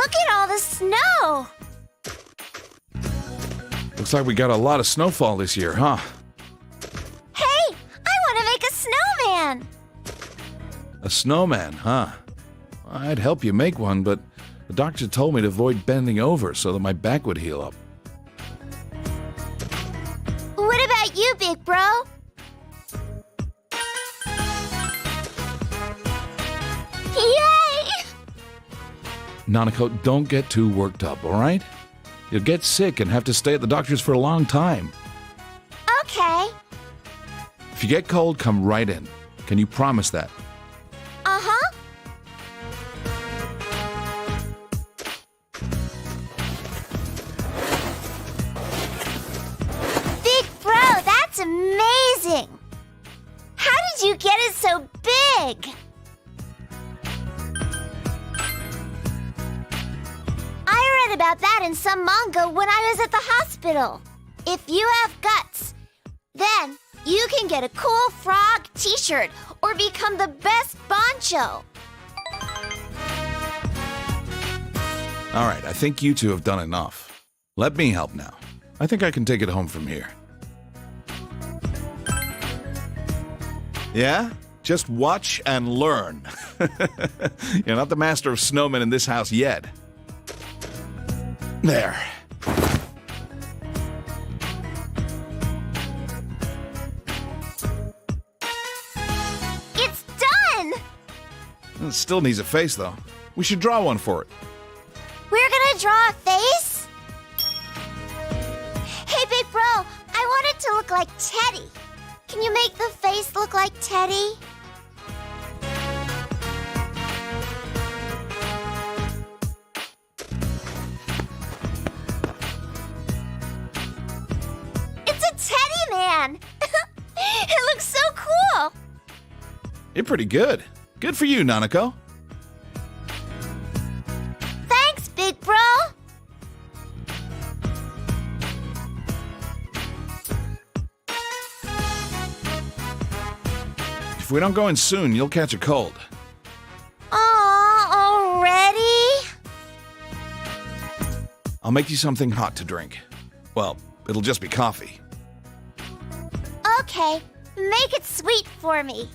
Look at all the snow! Looks like we got a lot of snowfall this year, huh? Hey, I want to make a snowman! A snowman, huh? I'd help you make one, but the doctor told me to avoid bending over so that my back would heal up. What about you, big bro? Yay! Nanako, don't get too worked up, all right? You'll get sick and have to stay at the doctor's for a long time. Okay. If you get cold, come right in. Can you promise that? Uh-huh. Big bro, that's amazing! How did you get it so big? I read about that in some manga when I was at the hospital. If you have guts, then you can get a cool frog t-shirt or become the best bancho. All right, I think you two have done enough. Let me help now. I think I can take it home from here. Yeah? Just watch and learn. You're not the master of snowmen in this house yet. There. It's done! It still needs a face, though. We should draw one for it. We're gonna draw a face? Hey, big bro, I want it to look like Teddy. Can you make the face look like Teddy? It's a Teddy man! It looks so cool! You're pretty good. Good for you, Nanako. Thanks, big bro! If we don't go in soon, you'll catch a cold. Aw, already? I'll make you something hot to drink. Well, it'll just be coffee. Okay, make it sweet for me.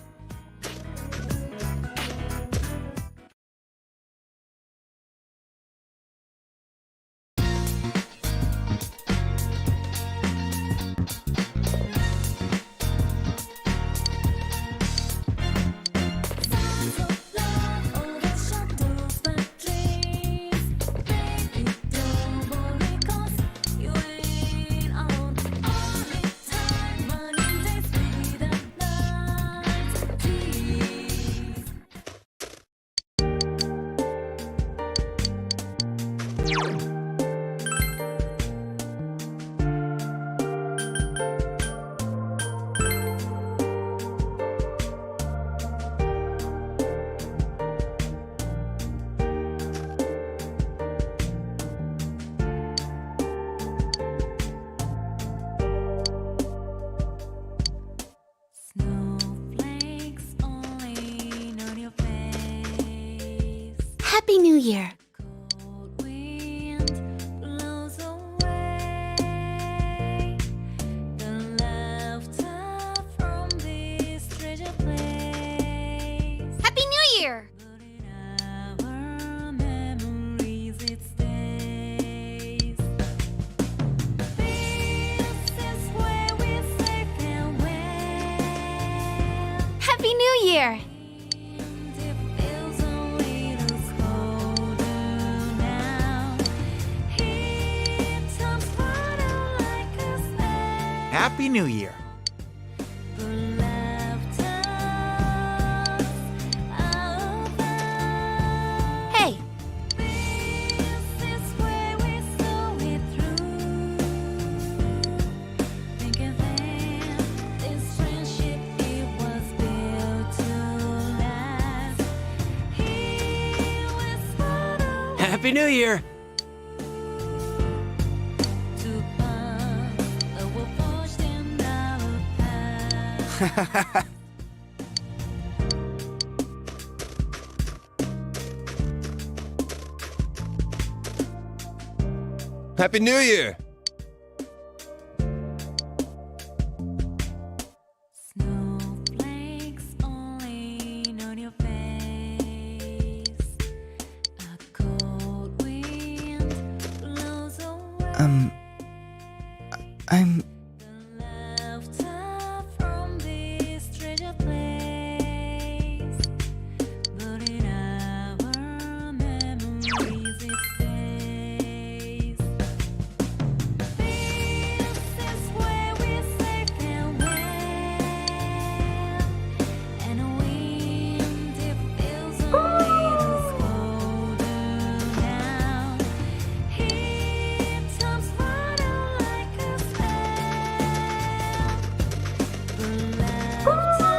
Snowflakes falling on your face. Happy New Year. Cold wind blows away the laughter from this treasure place. Happy New Year! But in our memories it stays. This is where we say farewell. Happy New Year! It feels a little colder now. It turns brighter like a star. Happy New Year. The laughter of love. Hey, This is where we saw it through. Thinking then this friendship it was built to last. He whispered Happy New Year. to pass that were forged in our past. Happy New Year! Snowflakes only on your face. A cold wind blows away I'm. the laughter from this treasure place. But in our memories it stays. This is where we're safe and well. And a wind it feels a little colder now. It turns brighter like a spell. The laughter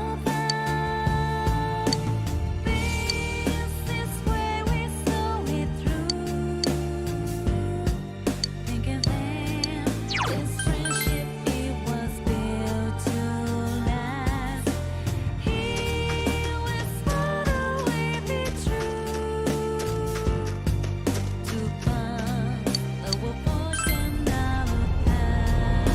above. This is where we saw it through. Thinking then this friendship it was built to last. Here whispered away be true. To pass our portion of the past.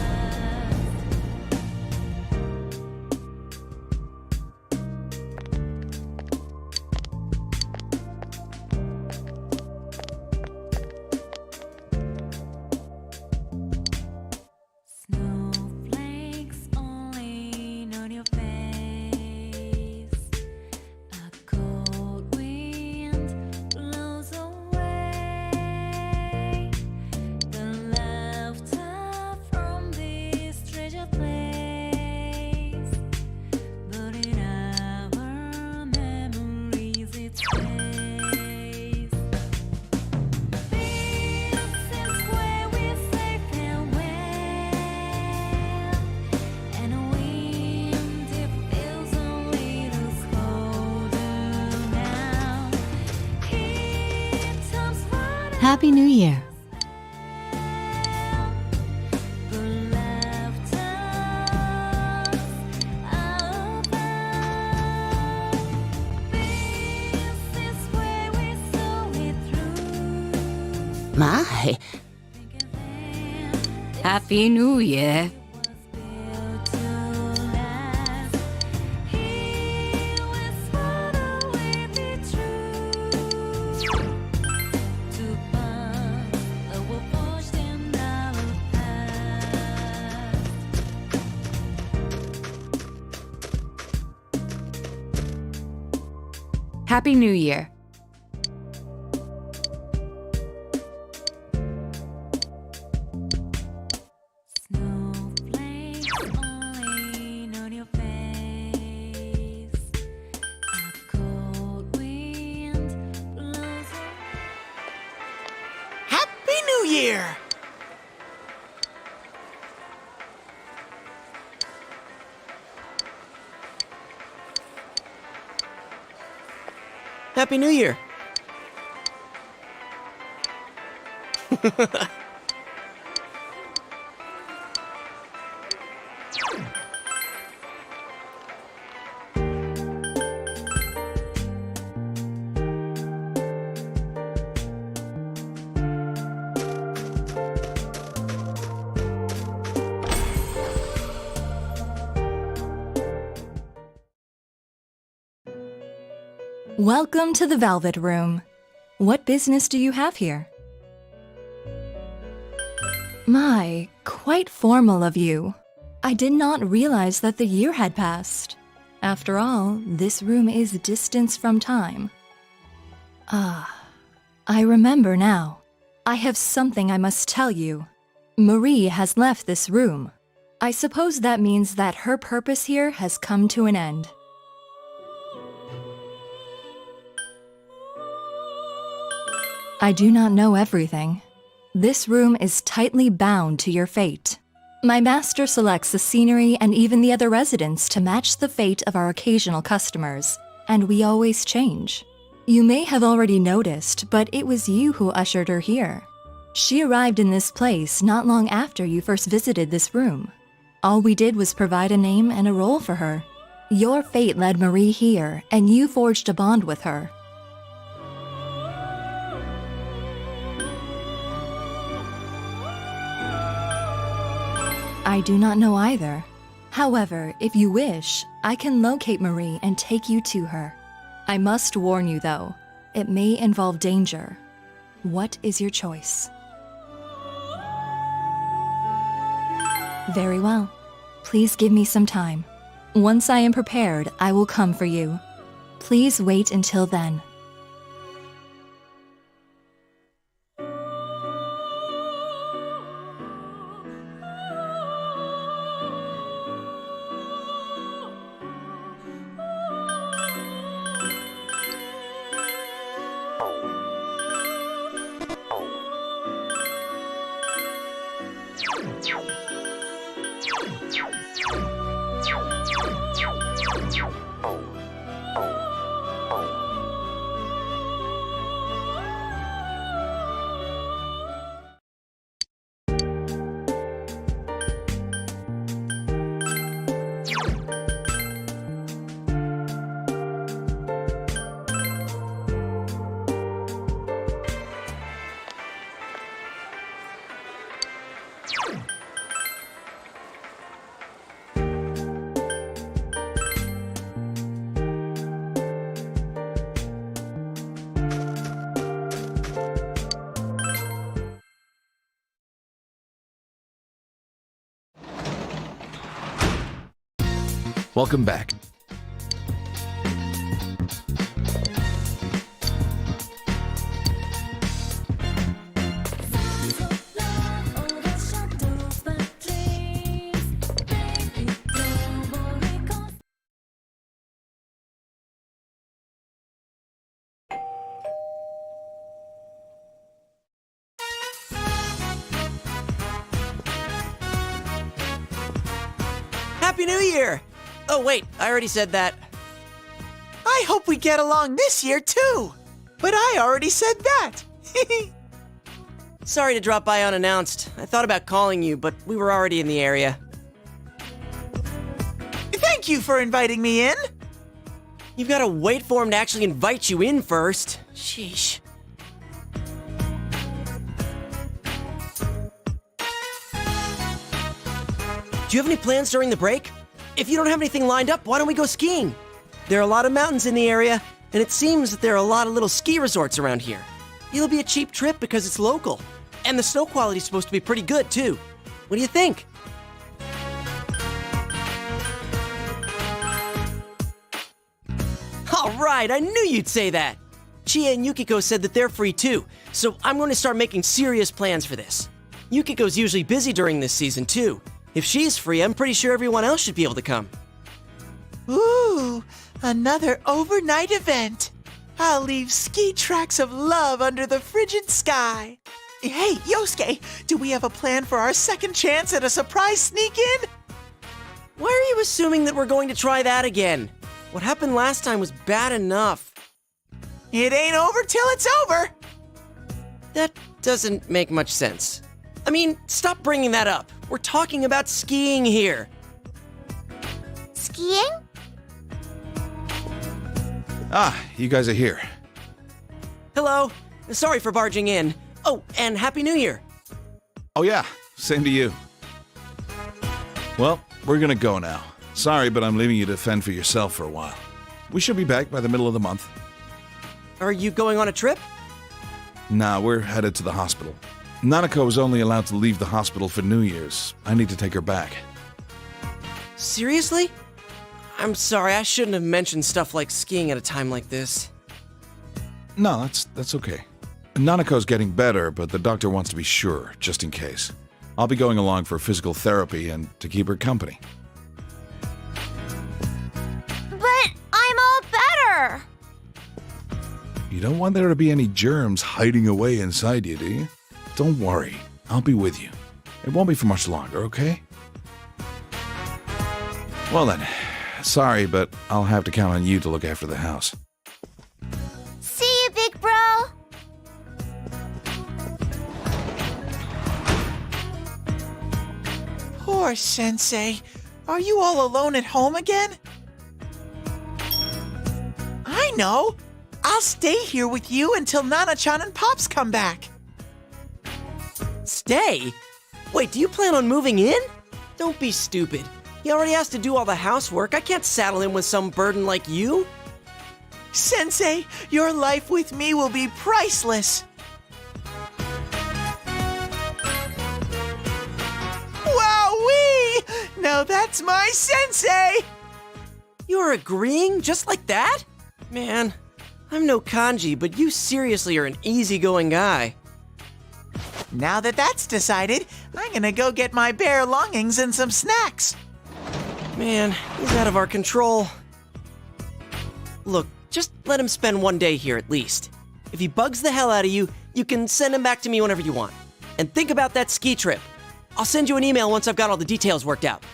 Snowflakes only on your face. A cold wind blows away the laughter from this treasure place. But in our memories it stays. This is where we're safe and well. And a wind it feels a little colder now. It turns brighter. Happy New Year. The laughter above. This is where we saw it through. My, Thinking then Happy New Year. was built to last. Here whispered away be true. To pass our portion of the past. Happy New Year. Snowflakes only on your face. A cold wind blows Happy New Year! Happy New Year! Welcome to the Velvet Room. What business do you have here? My, quite formal of you. I did not realize that the year had passed. After all, this room is distance from time. Ah, I remember now. I have something I must tell you. Marie has left this room. I suppose that means that her purpose here has come to an end. I do not know everything. This room is tightly bound to your fate. My master selects the scenery and even the other residents to match the fate of our occasional customers, and we always change. You may have already noticed, but it was you who ushered her here. She arrived in this place not long after you first visited this room. All we did was provide a name and a role for her. Your fate led Marie here, and you forged a bond with her. I do not know either. However, if you wish, I can locate Marie and take you to her. I must warn you, though, it may involve danger. What is your choice? Very well. Please give me some time. Once I am prepared, I will come for you. Please wait until then. Welcome back. Happy New Year! Oh, wait, I already said that. I hope we get along this year too. But I already said that. Sorry to drop by unannounced. I thought about calling you, but we were already in the area. Thank you for inviting me in. You've got to wait for him to actually invite you in first. Sheesh. Do you have any plans during the break? If you don't have anything lined up, why don't we go skiing? There are a lot of mountains in the area, and it seems that there are a lot of little ski resorts around here. It'll be a cheap trip because it's local, and the snow quality's supposed to be pretty good, too. What do you think? All right, I knew you'd say that. Chia and Yukiko said that they're free too, so I'm going to start making serious plans for this. Yukiko's usually busy during this season too. If she's free, I'm pretty sure everyone else should be able to come. Ooh, another overnight event. I'll leave ski tracks of love under the frigid sky. Hey, Yosuke, do we have a plan for our second chance at a surprise sneak-in? Why are you assuming that we're going to try that again? What happened last time was bad enough. It ain't over till it's over. That doesn't make much sense. I mean, stop bringing that up. We're talking about skiing here. Skiing? Ah, you guys are here. Hello. Sorry for barging in. Oh, and Happy New Year. Oh yeah, same to you. Well, we're gonna go now. Sorry, but I'm leaving you to fend for yourself for a while. We should be back by the middle of the month. Are you going on a trip? Nah, we're headed to the hospital. Nanako is only allowed to leave the hospital for New Year's. I need to take her back. Seriously? I'm sorry, I shouldn't have mentioned stuff like skiing at a time like this. No, that's okay. Nanako's getting better, but the doctor wants to be sure, just in case. I'll be going along for physical therapy and to keep her company. But I'm all better. You don't want there to be any germs hiding away inside you, do you? Don't worry, I'll be with you. It won't be for much longer, okay? Well then, sorry, but I'll have to count on you to look after the house. See you, big bro. Poor Sensei. Are you all alone at home again? I know. I'll stay here with you until Nana-chan and Pops come back. Stay? Wait, do you plan on moving in? Don't be stupid. He already has to do all the housework. I can't saddle him with some burden like you. Sensei, your life with me will be priceless. Wowee! Now that's my sensei! You're agreeing just like that? Man, I'm no kanji, but you seriously are an easygoing guy. Now that that's decided, I'm gonna go get my bare longings and some snacks. Man, he's out of our control. Look, just let him spend one day here at least. If he bugs the hell out of you, you can send him back to me whenever you want. And think about that ski trip. I'll send you an email once I've got all the details worked out.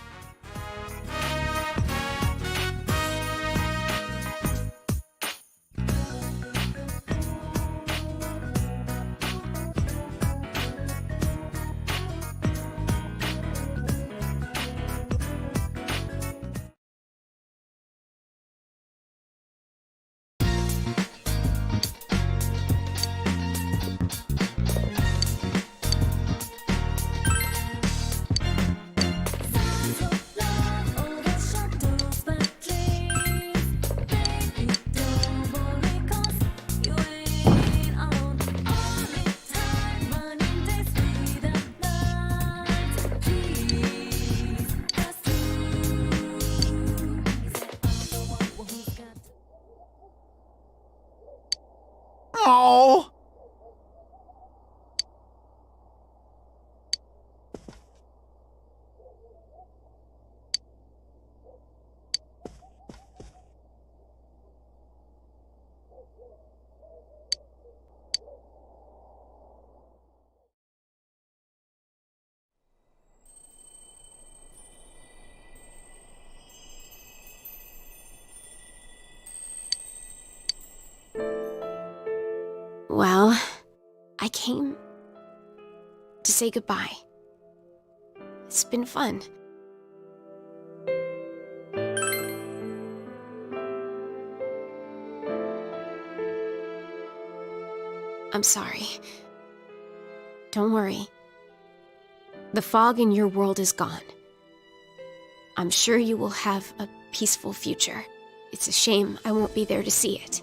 Oh! Well, I came to say goodbye. It's been fun. I'm sorry. Don't worry. The fog in your world is gone. I'm sure you will have a peaceful future. It's a shame I won't be there to see it.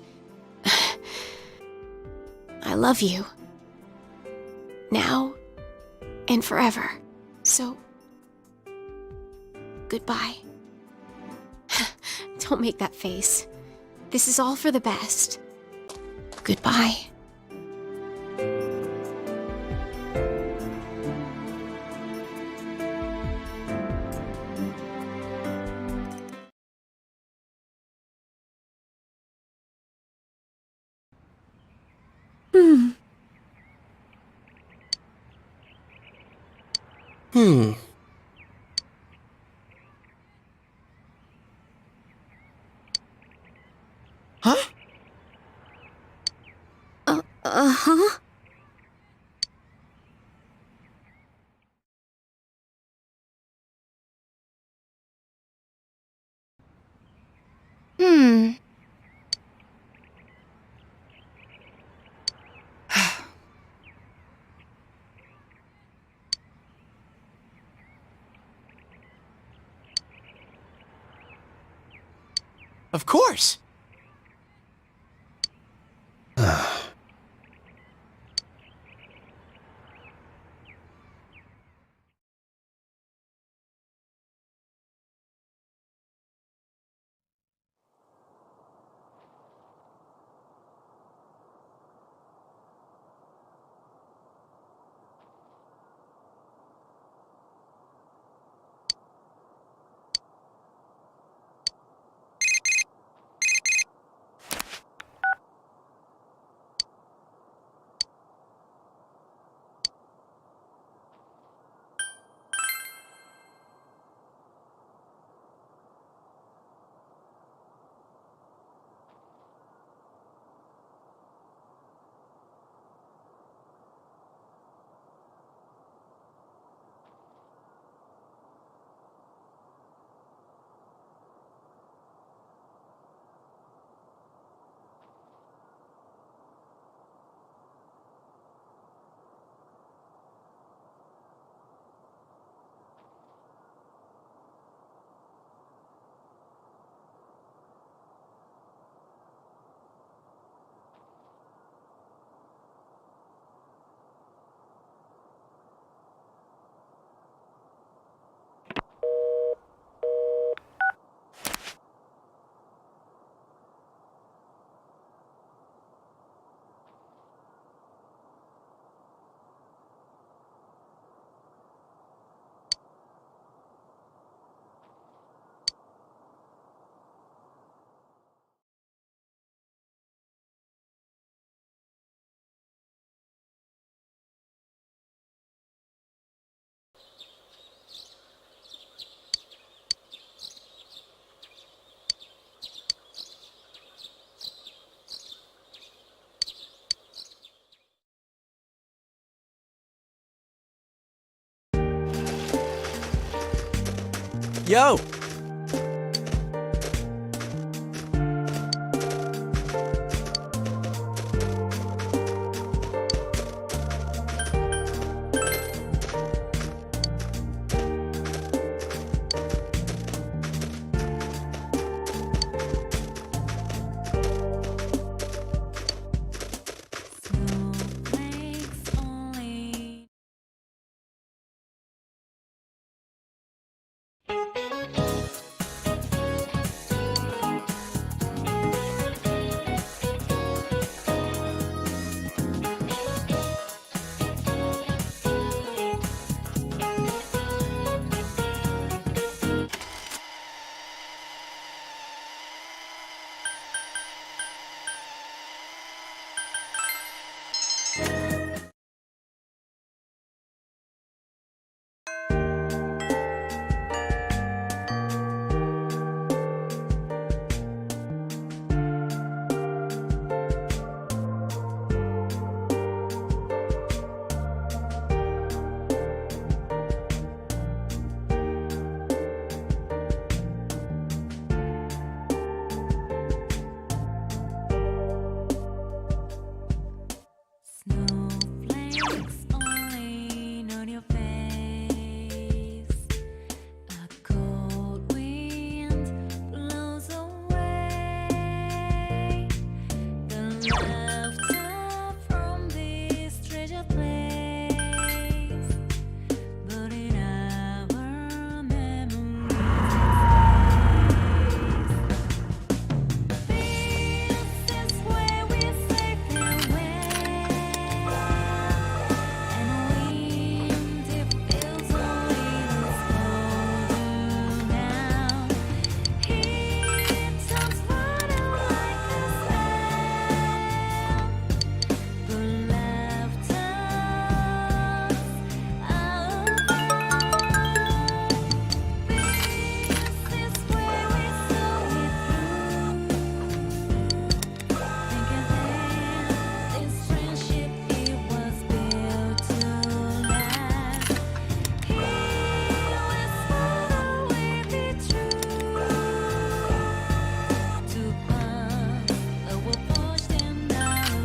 I love you. Now and forever. So, goodbye. Don't make that face. This is all for the best. Goodbye. Huh? Uh-huh. Of course. Yo! Snowflakes only. Snowflakes only on your face. A cold wind blows away the laughter from this treasure place. But in our memories it stays. This is where we say farewell. And wind it feels a little colder now. It turns brighter like a spell. The laughter above. This is where we saw it through. Think again, this friendship it was built to last. He whispered away the truth to us that were forged in our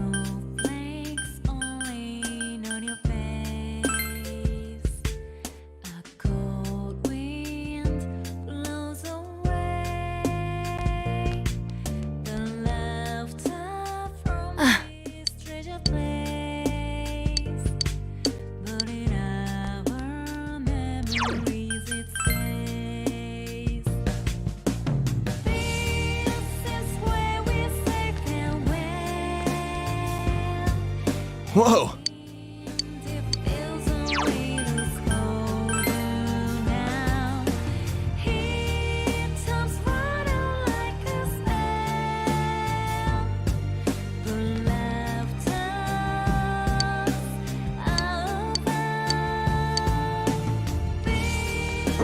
snowflakes only on your face. A cold wind blows away the laughter from this treasure place. But in our memories it stays. This is where we say farewell. Whoa! It feels a little colder now. It turns brighter like a spell. The laughter above. This is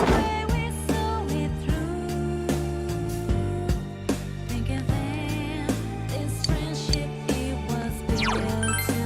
where we saw it through. Think again, this friendship it was built to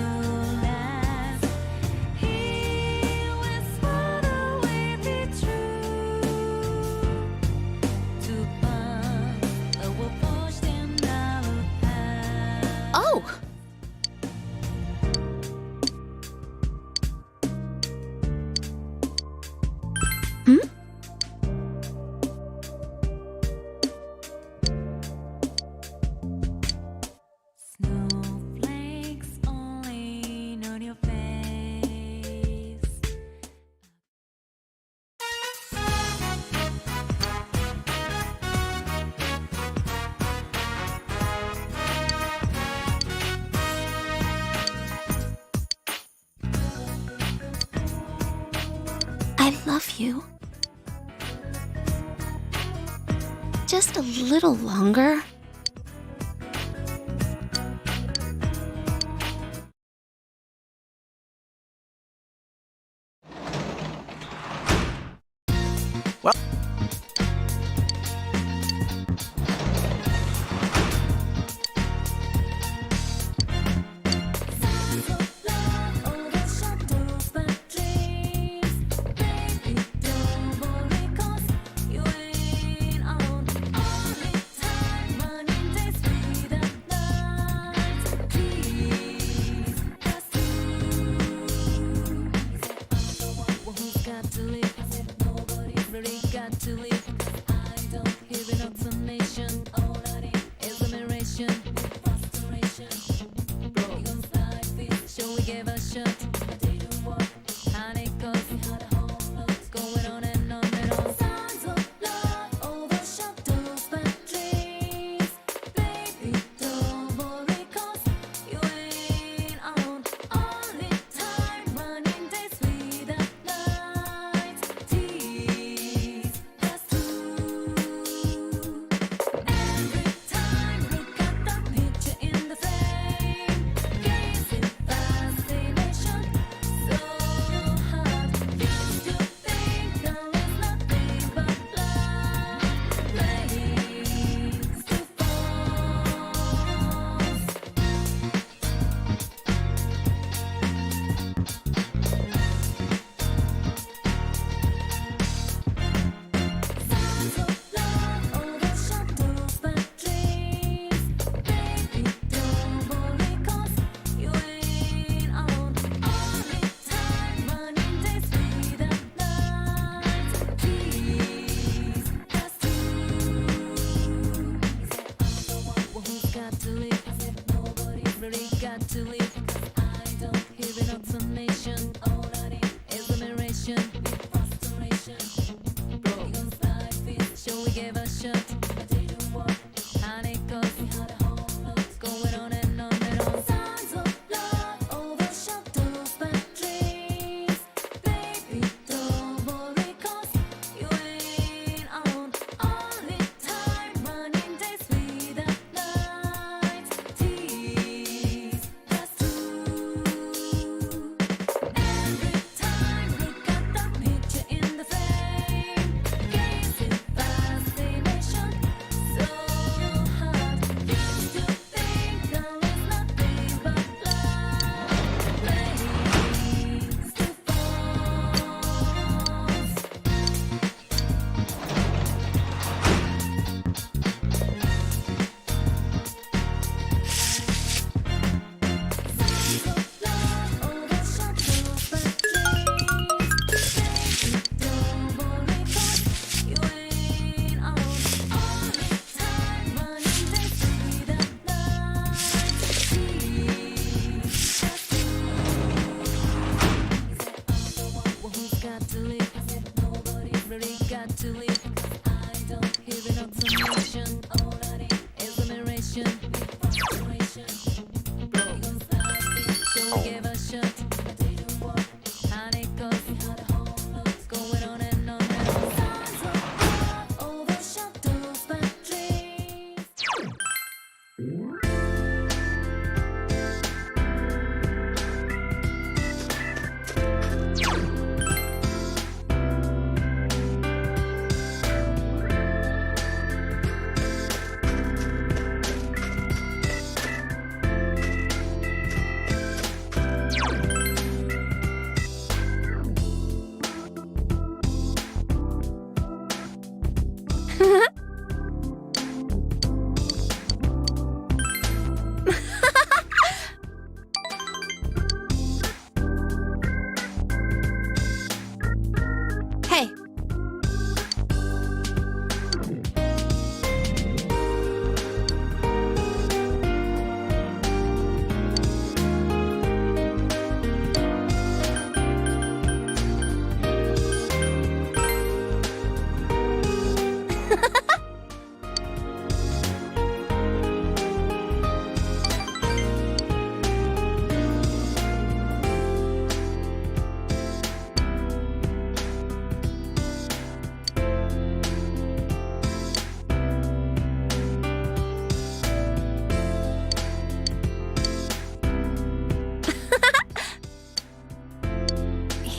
Snowflakes only on your face. I love you. Just a little longer.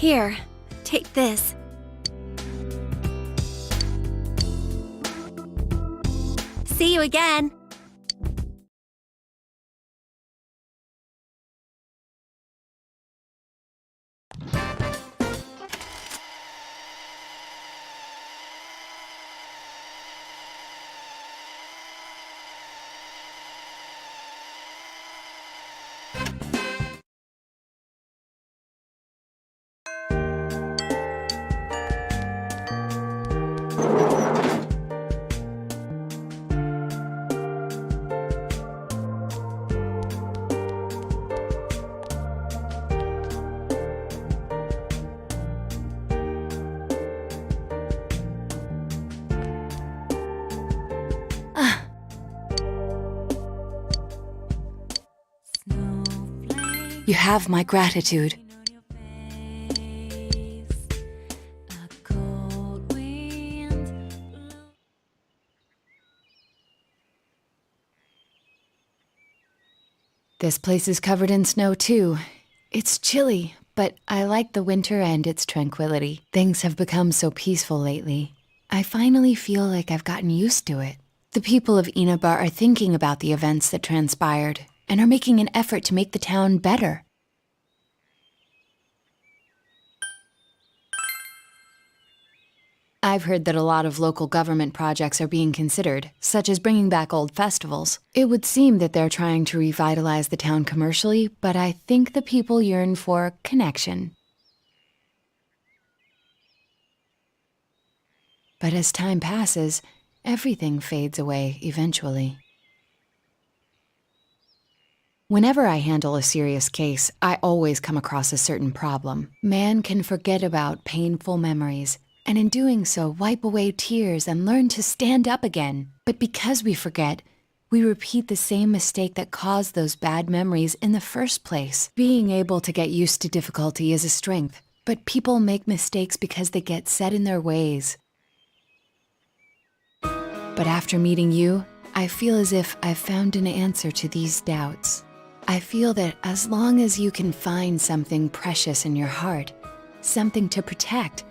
Here, take this. See you again. You have my gratitude. This place is covered in snow too. It's chilly, but I like the winter and its tranquility. Things have become so peaceful lately. I finally feel like I've gotten used to it. The people of Inabar are thinking about the events that transpired and are making an effort to make the town better. I've heard that a lot of local government projects are being considered, such as bringing back old festivals. It would seem that they're trying to revitalize the town commercially, but I think the people yearn for connection. But as time passes, everything fades away eventually. Whenever I handle a serious case, I always come across a certain problem. Man can forget about painful memories, and in doing so, wipe away tears and learn to stand up again. But because we forget, we repeat the same mistake that caused those bad memories in the first place. Being able to get used to difficulty is a strength, but people make mistakes because they get set in their ways. But after meeting you, I feel as if I've found an answer to these doubts. I feel that as long as you can find something precious in your heart, something to protect,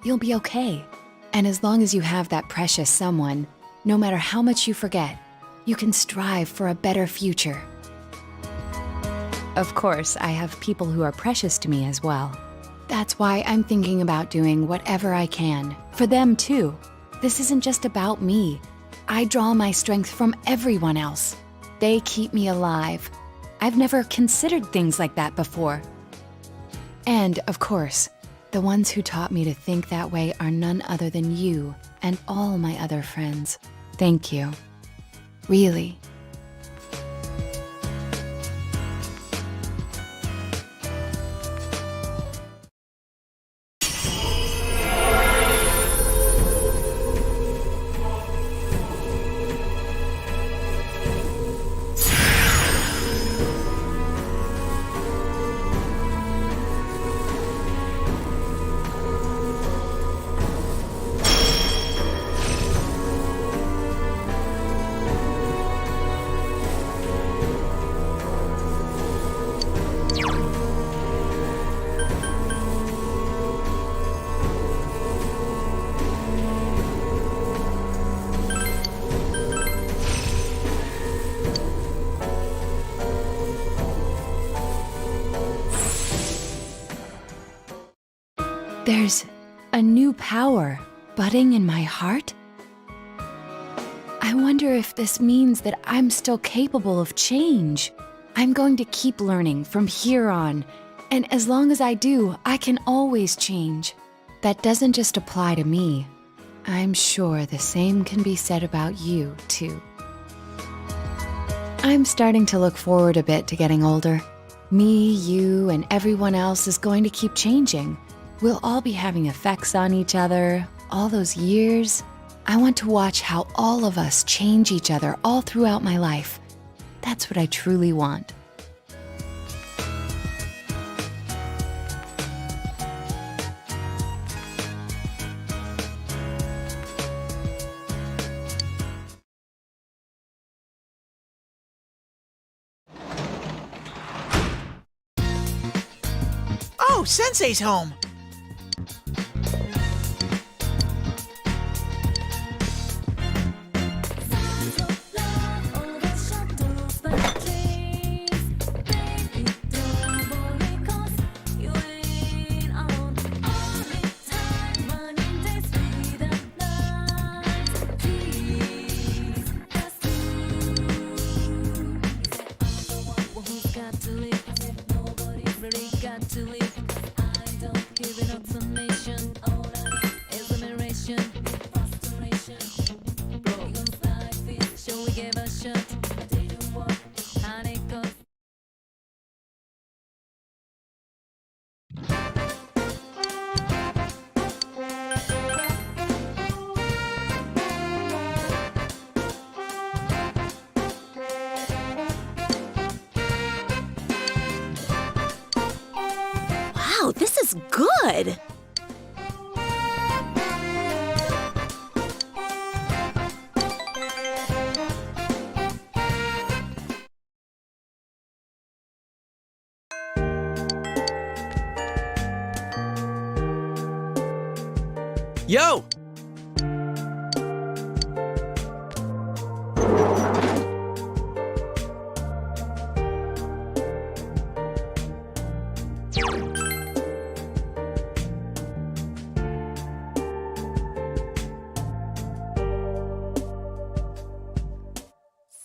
you'll be okay. And as long as you have that precious someone, no matter how much you forget, you can strive for a better future. Of course, I have people who are precious to me as well. That's why I'm thinking about doing whatever I can, for them too. This isn't just about me. I draw my strength from everyone else. They keep me alive. I've never considered things like that before. And, of course, the ones who taught me to think that way are none other than you and all my other friends. Thank you. Really. There's a new power budding in my heart. I wonder if this means that I'm still capable of change. I'm going to keep learning from here on, and as long as I do, I can always change. That doesn't just apply to me. I'm sure the same can be said about you, too. I'm starting to look forward a bit to getting older. Me, you, and everyone else is going to keep changing. We'll all be having effects on each other, all those years. I want to watch how all of us change each other all throughout my life. That's what I truly want. Oh, Sensei's home. good. Yo!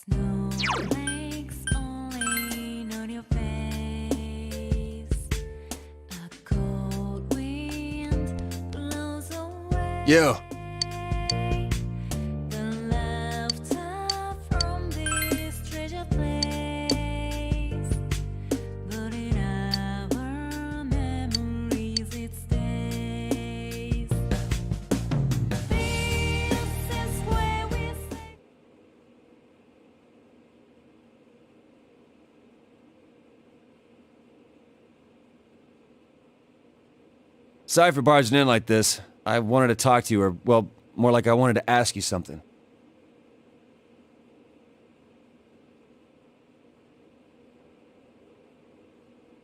Snowflakes falling on your face. A cold wind blows away. Yo! The laughter from this treasure place. But in our memories it stays. This is where we stay. Sorry for barging in like this. I wanted to talk to you, or, well, more like I wanted to ask you something.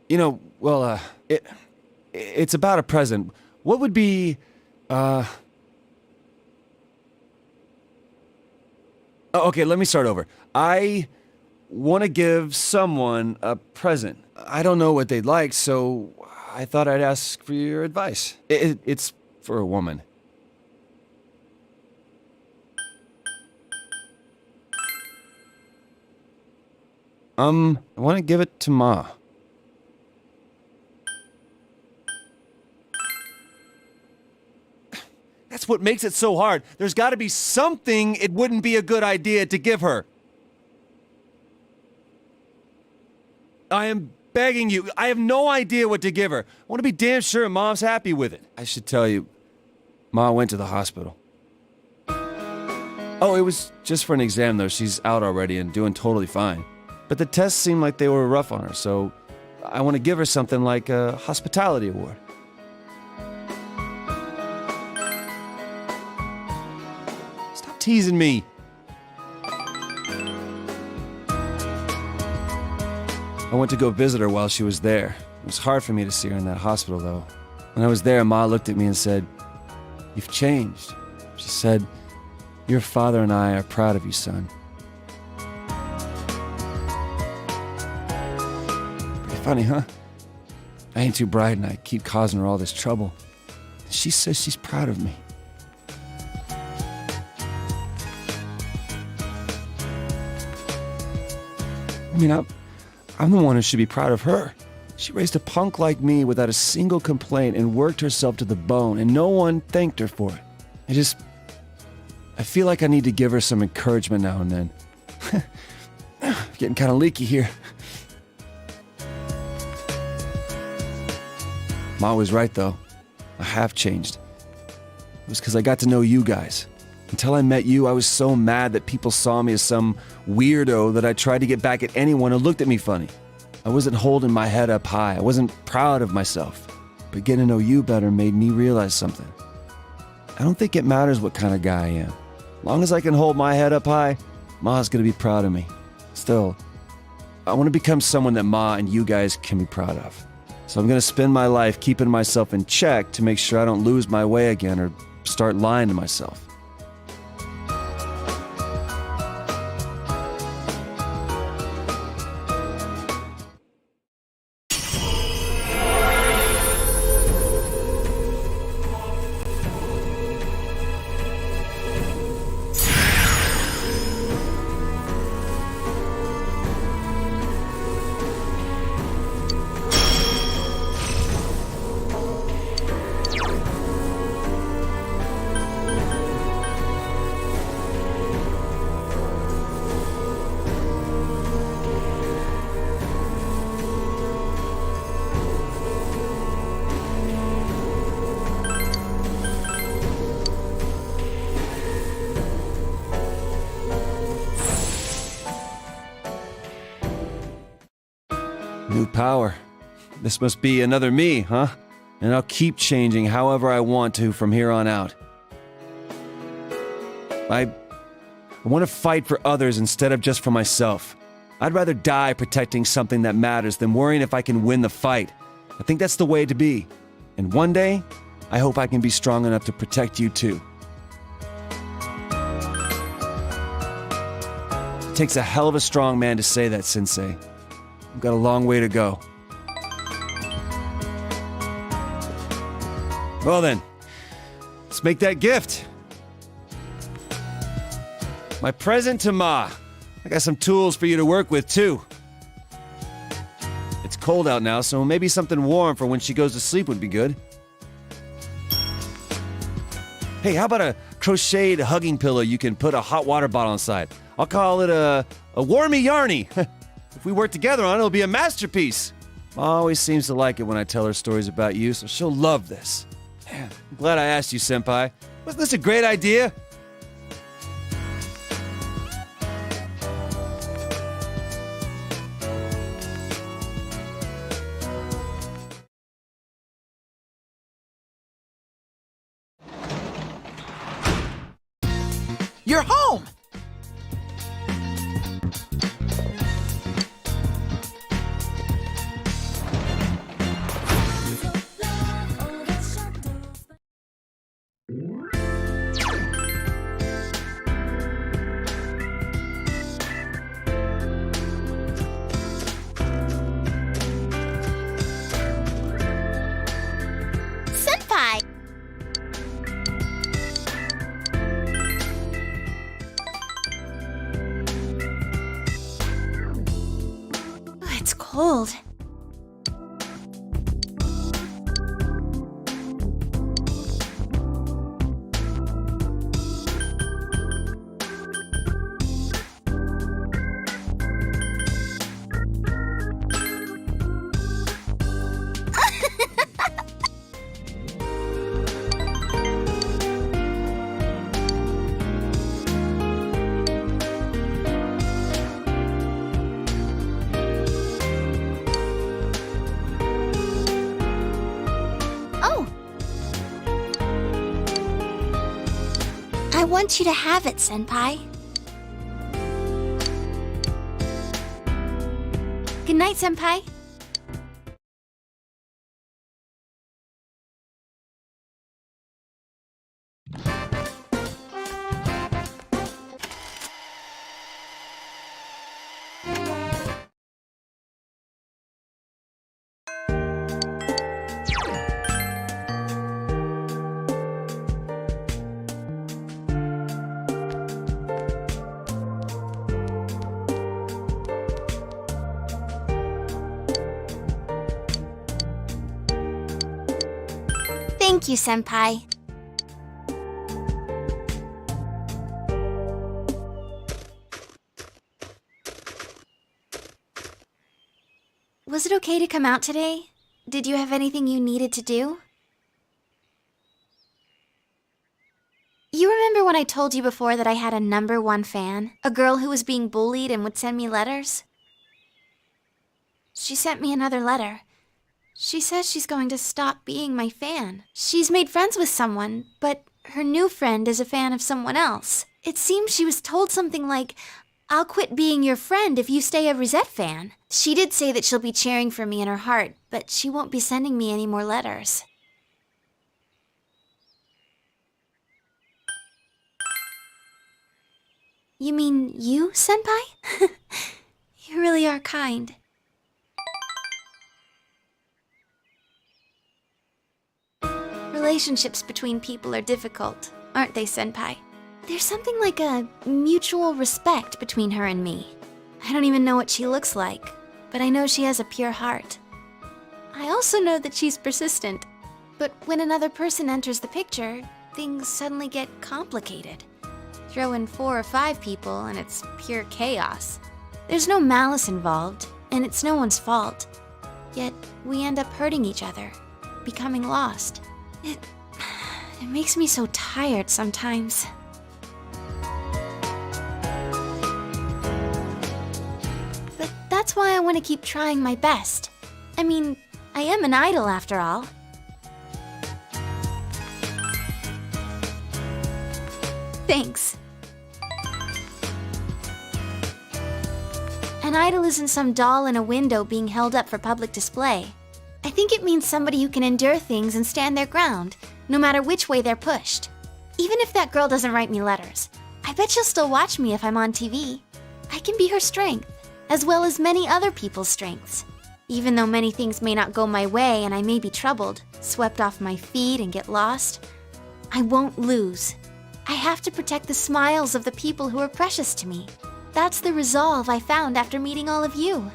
You know, well, it's about a present. What would be, Oh, okay, let me start over. I want to give someone a present. I don't know what they'd like, so I thought I'd ask for your advice. It's for a woman. I want to give it to Ma. That's what makes it so hard. There's got to be something it wouldn't be a good idea to give her. I am begging you. I have no idea what to give her. I want to be damn sure Mom's happy with it. I should tell you, Ma went to the hospital. Oh, it was just for an exam, though. She's out already and doing totally fine. But the tests seemed like they were rough on her, so I want to give her something like a hospitality award. Stop teasing me. I went to go visit her while she was there. It was hard for me to see her in that hospital, though. When I was there, Ma looked at me and said, "You've changed." She said, "Your father and I are proud of you, son." Pretty funny, huh? I ain't too bright and I keep causing her all this trouble. She says she's proud of me. I mean, I'm the one who should be proud of her. She raised a punk like me without a single complaint and worked herself to the bone, and no one thanked her for it. I feel like I need to give her some encouragement now and then. Getting kind of leaky here. Ma was right, though. I have changed. It was because I got to know you guys. Until I met you, I was so mad that people saw me as some weirdo that I tried to get back at anyone who looked at me funny. I wasn't holding my head up high. I wasn't proud of myself. But getting to know you better made me realize something. I don't think it matters what kind of guy I am. As long as I can hold my head up high, Ma's gonna be proud of me. Still, I want to become someone that Ma and you guys can be proud of. So I'm gonna spend my life keeping myself in check to make sure I don't lose my way again or start lying to myself. New power. This must be another me, huh? and I'll keep changing however I want to from here on out. I want to fight for others instead of just for myself. I'd rather die protecting something that matters than worrying if I can win the fight. I think that's the way to be. And one day, I hope I can be strong enough to protect you too. It takes a hell of a strong man to say that, Sensei. I've got a long way to go. Well then, let's make that gift. My present to Ma. I got some tools for you to work with, too. It's cold out now, so maybe something warm for when she goes to sleep would be good. Hey, how about a crocheted hugging pillow you can put a hot water bottle inside? I'll call it a warmy yarny. If we work together on it, it'll be a masterpiece. Ma always seems to like it when I tell her stories about you, so she'll love this. Man, I'm glad I asked you, Senpai. Wasn't this a great idea? You're home! Senpai! It's cold. I want you to have it, Senpai. Good night, Senpai. Thank you, Senpai. Was it okay to come out today? Did you have anything you needed to do? You remember when I told you before that I had a #1 fan? A girl who was being bullied and would send me letters? She sent me another letter. She says she's going to stop being my fan. She's made friends with someone, but her new friend is a fan of someone else. It seems she was told something like, "I'll quit being your friend if you stay a Rosette fan." She did say that she'll be cheering for me in her heart, but she won't be sending me any more letters. You mean you, Senpai? You really are kind. Relationships between people are difficult, aren't they, Senpai? There's something like a mutual respect between her and me. I don't even know what she looks like, but I know she has a pure heart. I also know that she's persistent, but when another person enters the picture, things suddenly get complicated. Throw in 4 or 5 people and it's pure chaos. There's no malice involved, and it's no one's fault. Yet we end up hurting each other, becoming lost. It makes me so tired sometimes. But that's why I want to keep trying my best. I mean, I am an idol after all. Thanks. An idol isn't some doll in a window being held up for public display. I think it means somebody who can endure things and stand their ground, no matter which way they're pushed. Even if that girl doesn't write me letters, I bet she'll still watch me if I'm on TV. I can be her strength, as well as many other people's strengths. Even though many things may not go my way and I may be troubled, swept off my feet and get lost, I won't lose. I have to protect the smiles of the people who are precious to me. That's the resolve I found after meeting all of you.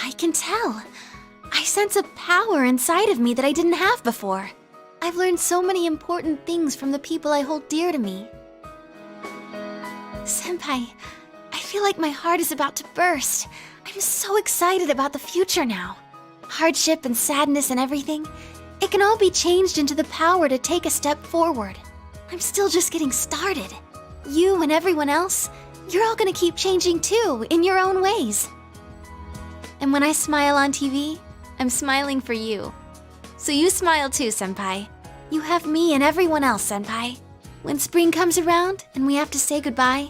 I can tell. I sense a power inside of me that I didn't have before. I've learned so many important things from the people I hold dear to me. Senpai, I feel like my heart is about to burst. I'm so excited about the future now. Hardship and sadness and everything, it can all be changed into the power to take a step forward. I'm still just getting started. You and everyone else, you're all gonna keep changing too, in your own ways. And when I smile on TV, I'm smiling for you. So you smile too, Senpai. You have me and everyone else, Senpai. When spring comes around and we have to say goodbye,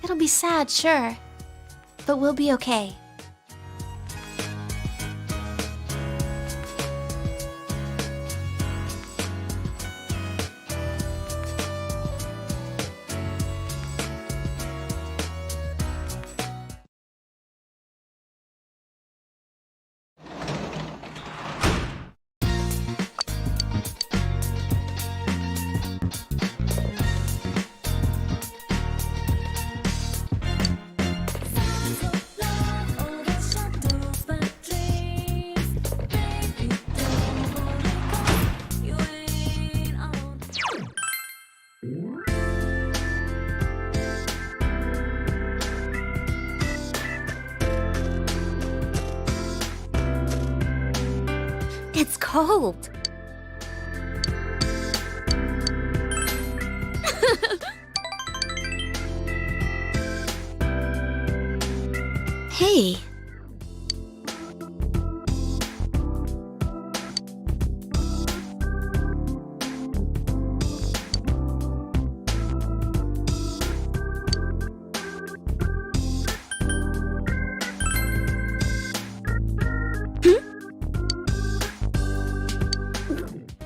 it'll be sad, sure, but we'll be okay. It's cold. Hey.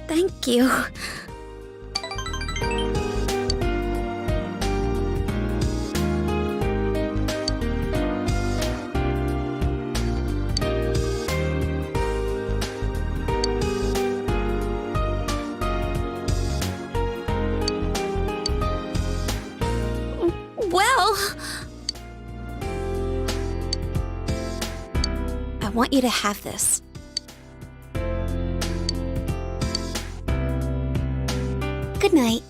Thank you. Well, I want you to have this. Good night.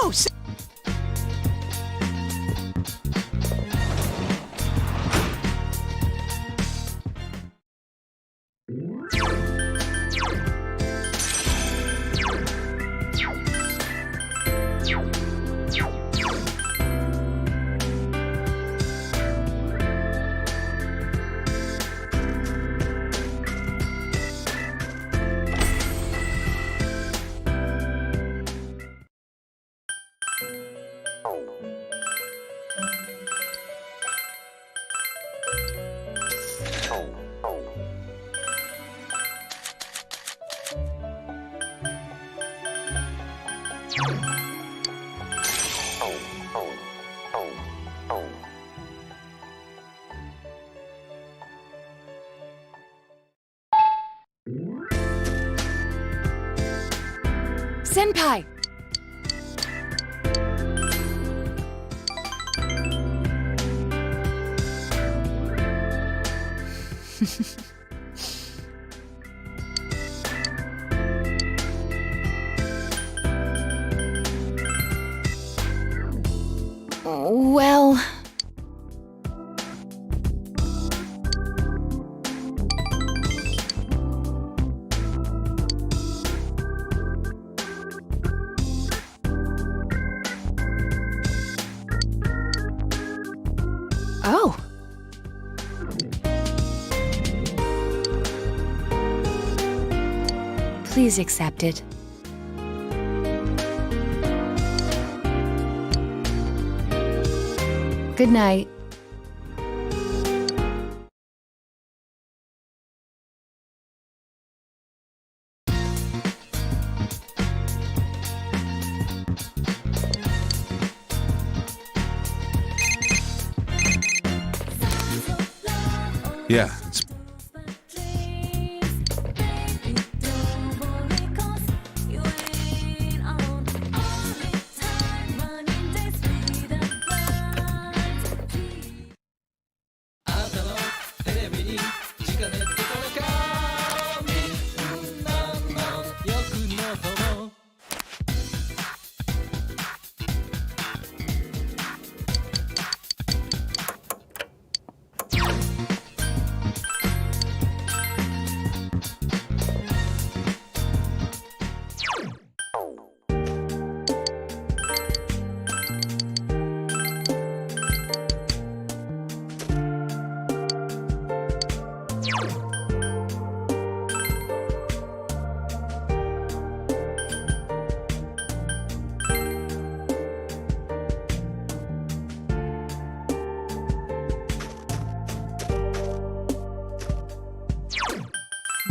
No! Senpai! Well... Oh. Please accept it. Good night. Yeah, it's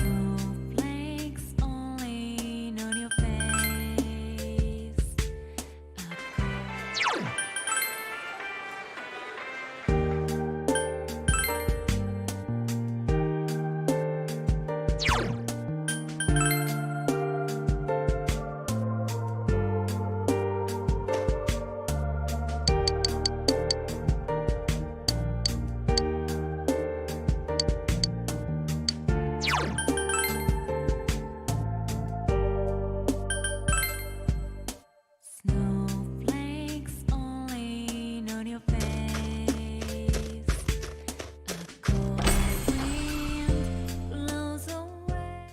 Snowflakes only on your face. Snowflakes only on your face. A cold wind blows away.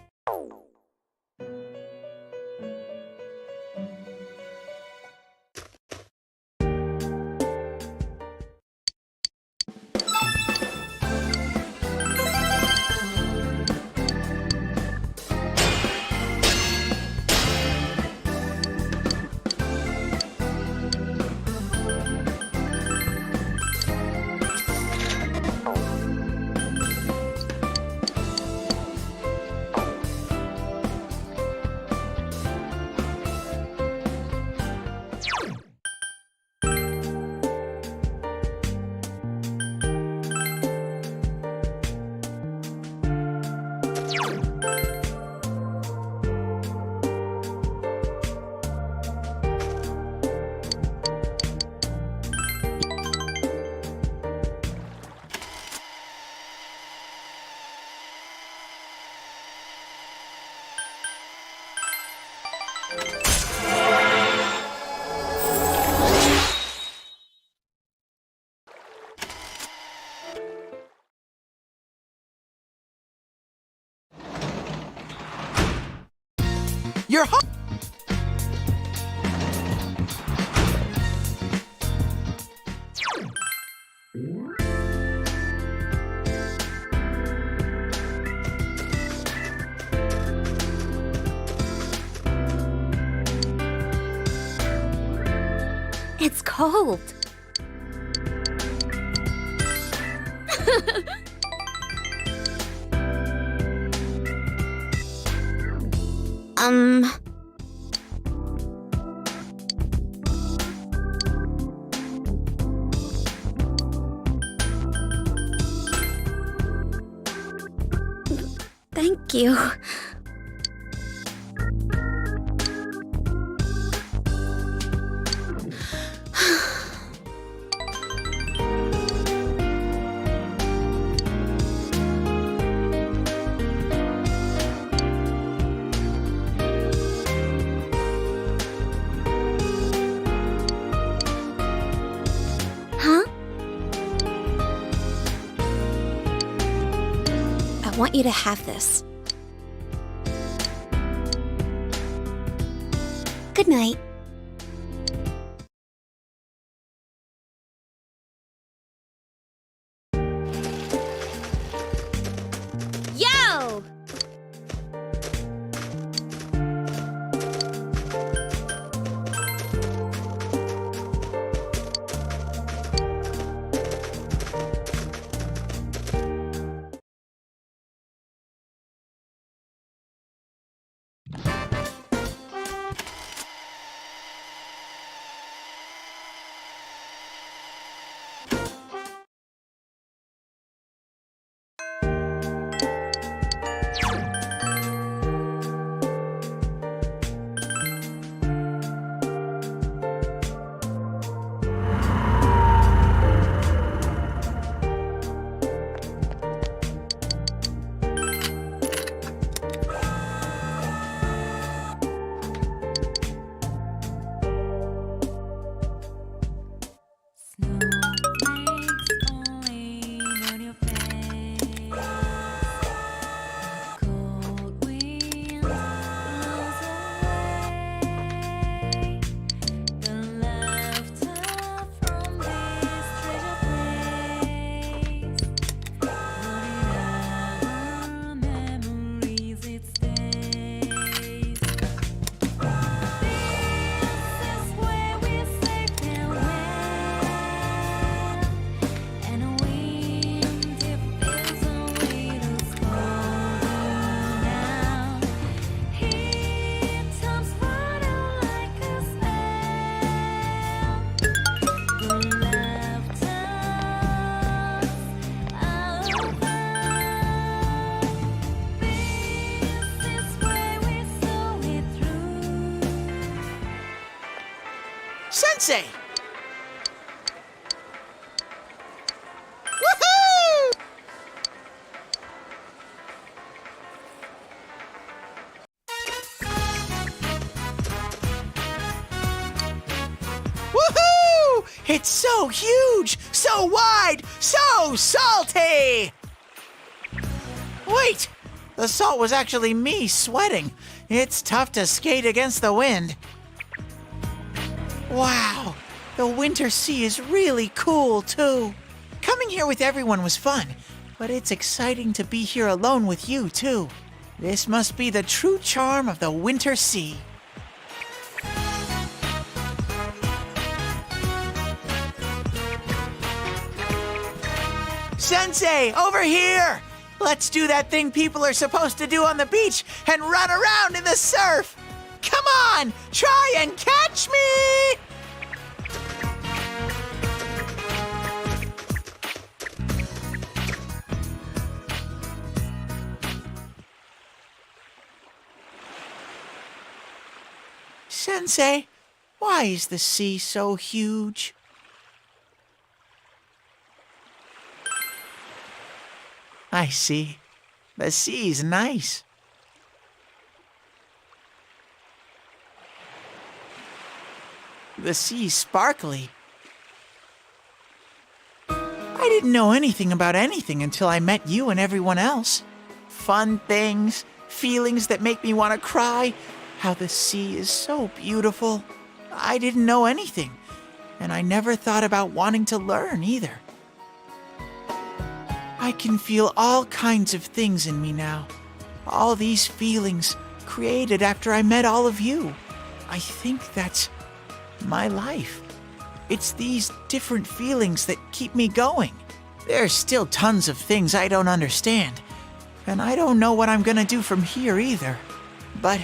You're home! It's cold. um... Thank you. Huh? I want you to have this. Good night. Yo! Snowflakes falling on your face. Cold wind blows away the laughter from this treasure place. Whatever memories it stays. This is where we're safe and well, and a wind it feels away the scolding now. He turns running like a spell. The laughter's over. This is where we saw it through. Sensei! Woohoo! Woohoo! It's so huge, so wide, so salty! Wait! The salt was actually me sweating. It's tough to skate against the wind. Wow, the winter sea is really cool too. Coming here with everyone was fun, but it's exciting to be here alone with you too. This must be the true charm of the winter sea. Sensei, over here! Let's do that thing people are supposed to do on the beach and run around in the surf! Come on, try and catch me! Sensei, why is the sea so huge? I see. The sea's nice. The sea's sparkly. I didn't know anything about anything until I met you and everyone else. Fun things, feelings that make me want to cry, how the sea is so beautiful. I didn't know anything, and I never thought about wanting to learn either. I can feel all kinds of things in me now. All these feelings created after I met all of you. I think that's my life. It's these different feelings that keep me going. There's still tons of things I don't understand, and I don't know what I'm gonna do from here either. But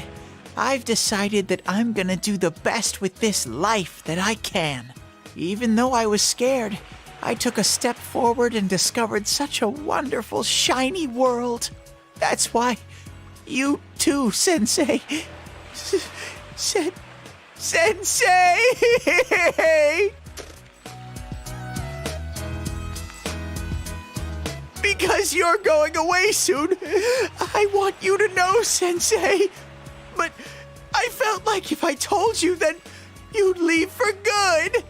I've decided that I'm gonna do the best with this life that I can. Even though I was scared, I took a step forward and discovered such a wonderful, shiny world. That's why you too, Sensei. Sensei! Because you're going away soon, I want you to know, Sensei. But I felt like if I told you, then you'd leave for good.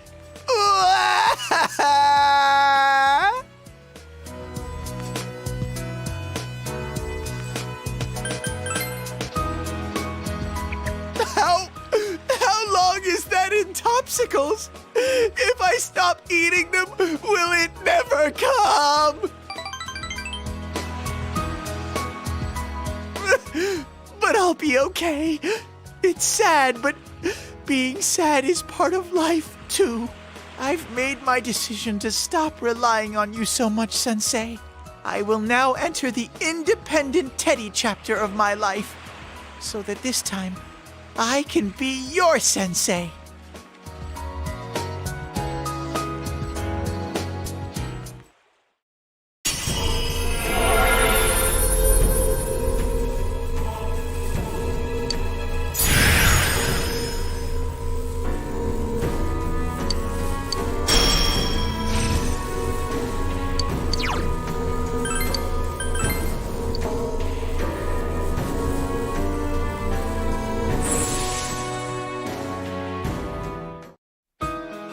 How long is that in Topsicles? If I stop eating them, will it never come? But I'll be okay. It's sad, but being sad is part of life, too. I've made my decision to stop relying on you so much, Sensei. I will now enter the independent Teddy chapter of my life, so that this time I can be your Sensei.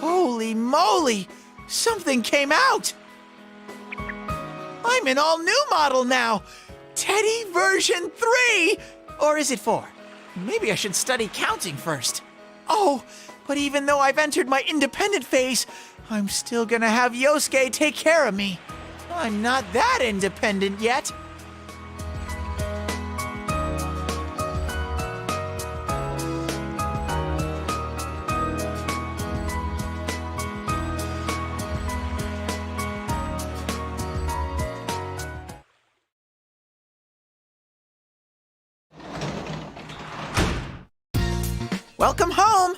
Holy moly! Something came out! I'm an all-new model now! Teddy version 3! Or is it 4? Maybe I should study counting first. Oh, but even though I've entered my independent phase, I'm still gonna have Yosuke take care of me. I'm not that independent yet. Welcome home!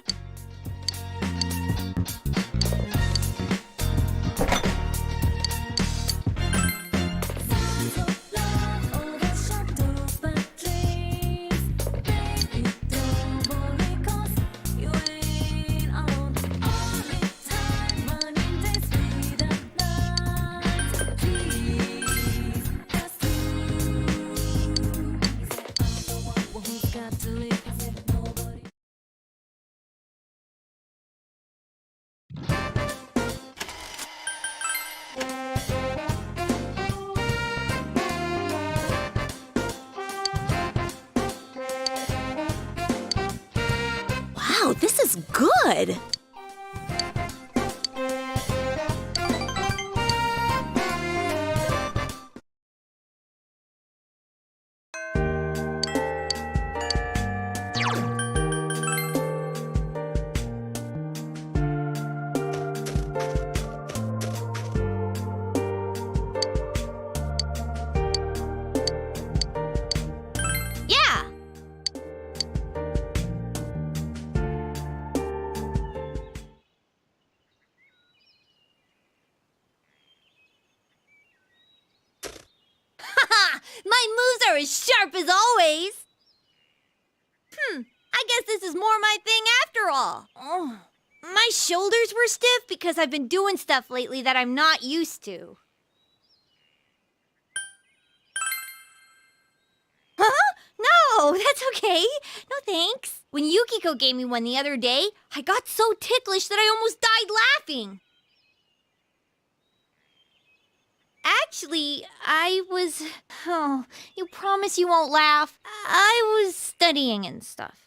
Wow, this is good! Yeah! My moves are as sharp as always. I guess this is more my thing after all. Oh, my shoulders were stiff because I've been doing stuff lately that I'm not used to. Huh? No, that's okay. No thanks. When Yukiko gave me one the other day, I got so ticklish that I almost died laughing. Actually, Oh, you promise you won't laugh? I was studying and stuff.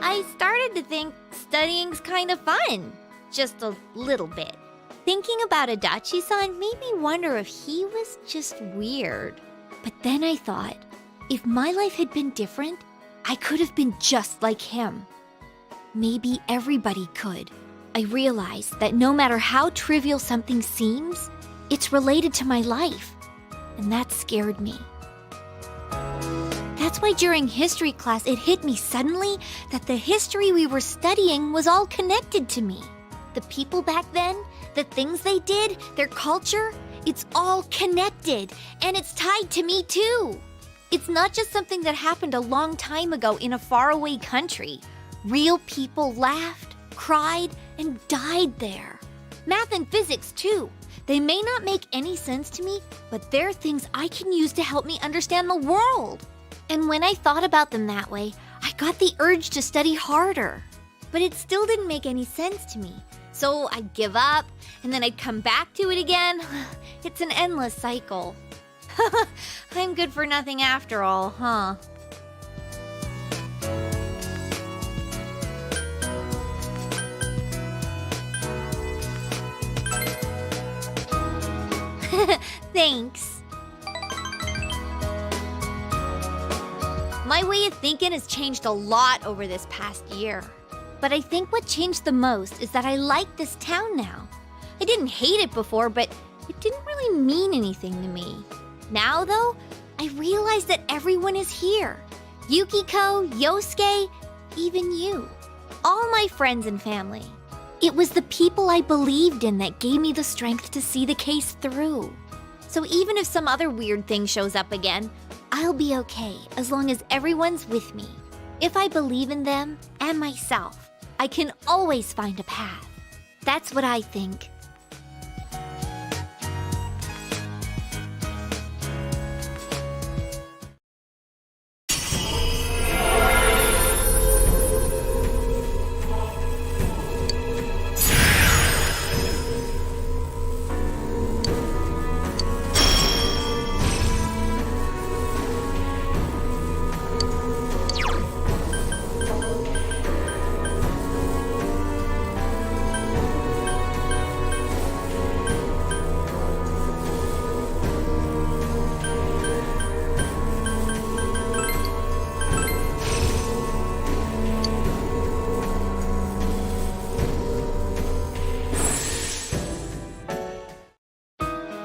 I started to think studying's kind of fun. Just a little bit. Thinking about Adachi-san made me wonder if he was just weird. But then I thought, if my life had been different, I could have been just like him. Maybe everybody could. I realized that no matter how trivial something seems, it's related to my life. And that scared me. That's why during history class it hit me suddenly that the history we were studying was all connected to me. The people back then, the things they did, their culture, it's all connected, and it's tied to me too. It's not just something that happened a long time ago in a faraway country. Real people laughed, cried, and died there. Math and physics too. They may not make any sense to me, but they're things I can use to help me understand the world. And when I thought about them that way, I got the urge to study harder. But it still didn't make any sense to me. So I'd give up, and then I'd come back to it again. It's an endless cycle. I'm good for nothing after all, huh? Thanks. My way of thinking has changed a lot over this past year. But I think what changed the most is that I like this town now. I didn't hate it before, but it didn't really mean anything to me. Now, though, I realize that everyone is here. Yukiko, Yosuke, even you. All my friends and family. It was the people I believed in that gave me the strength to see the case through. So even if some other weird thing shows up again, I'll be okay as long as everyone's with me. If I believe in them and myself, I can always find a path. That's what I think.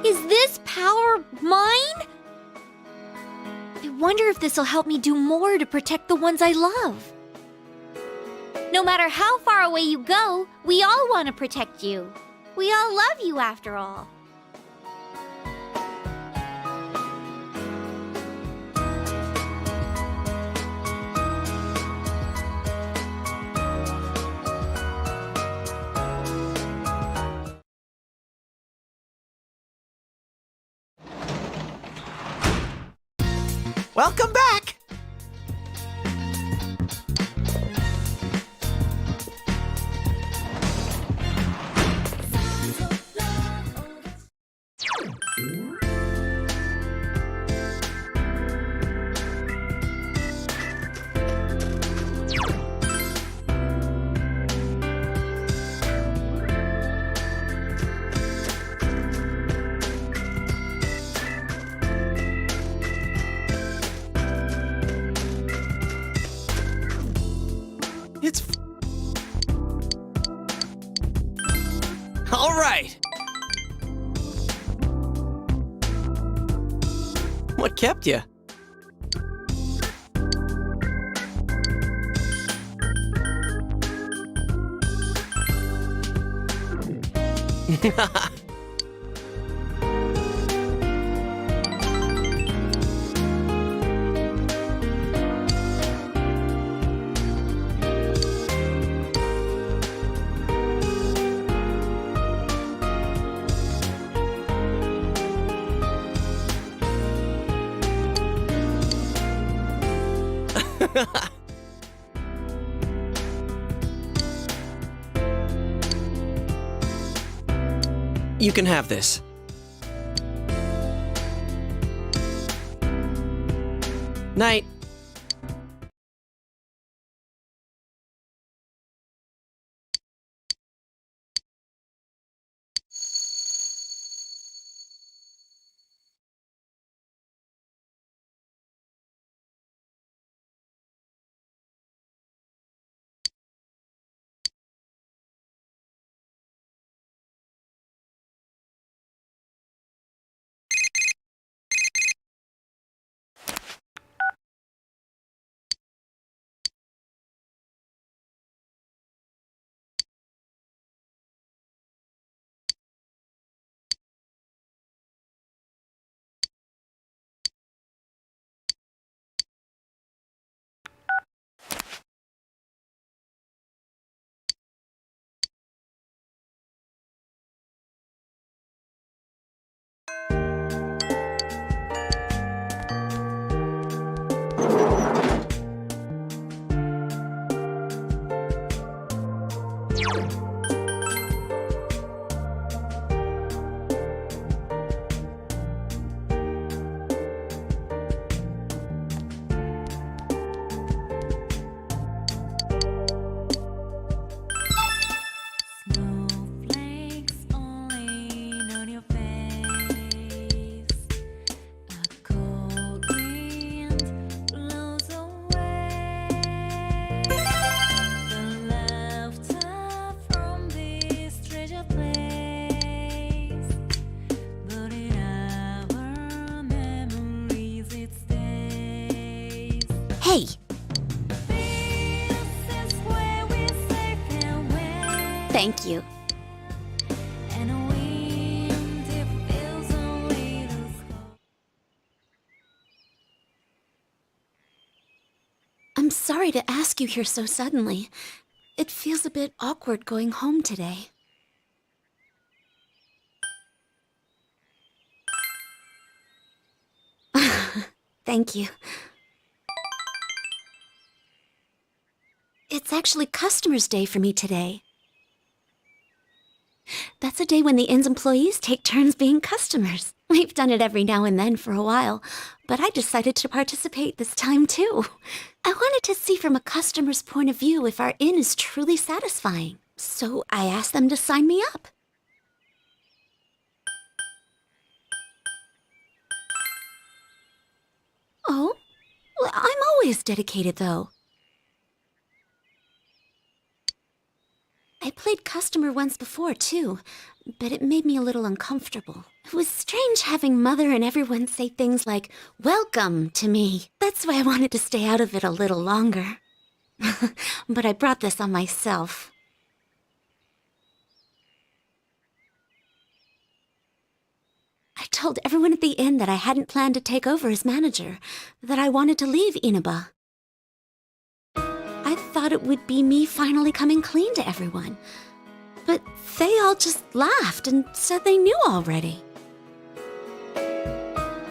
Is this power mine? I wonder if this'll help me do more to protect the ones I love. No matter how far away you go, we all want to protect you. We all love you after all. Welcome back! It's All right. What kept you? You can have this. Night. Snowflakes falling on your face. A cold wind blows away the laughter from this treasure place. But in our memories it stays. Hey, This is where we say farewell. thank you. And a wind, it feels a little cold. I'm sorry to ask you here so suddenly. It feels a bit awkward going home today. Thank you. It's actually Customers' Day for me today. That's a day when the inn's employees take turns being customers. We've done it every now and then for a while, but I decided to participate this time too. I wanted to see from a customer's point of view if our inn is truly satisfying, so I asked them to sign me up. Oh, well, I'm always dedicated though. I played customer once before, too, but it made me a little uncomfortable. It was strange having Mother and everyone say things like, "Welcome" to me. That's why I wanted to stay out of it a little longer. But I brought this on myself. I told everyone at the inn that I hadn't planned to take over as manager, that I wanted to leave Inaba. I thought it would be me finally coming clean to everyone. But they all just laughed and said they knew already.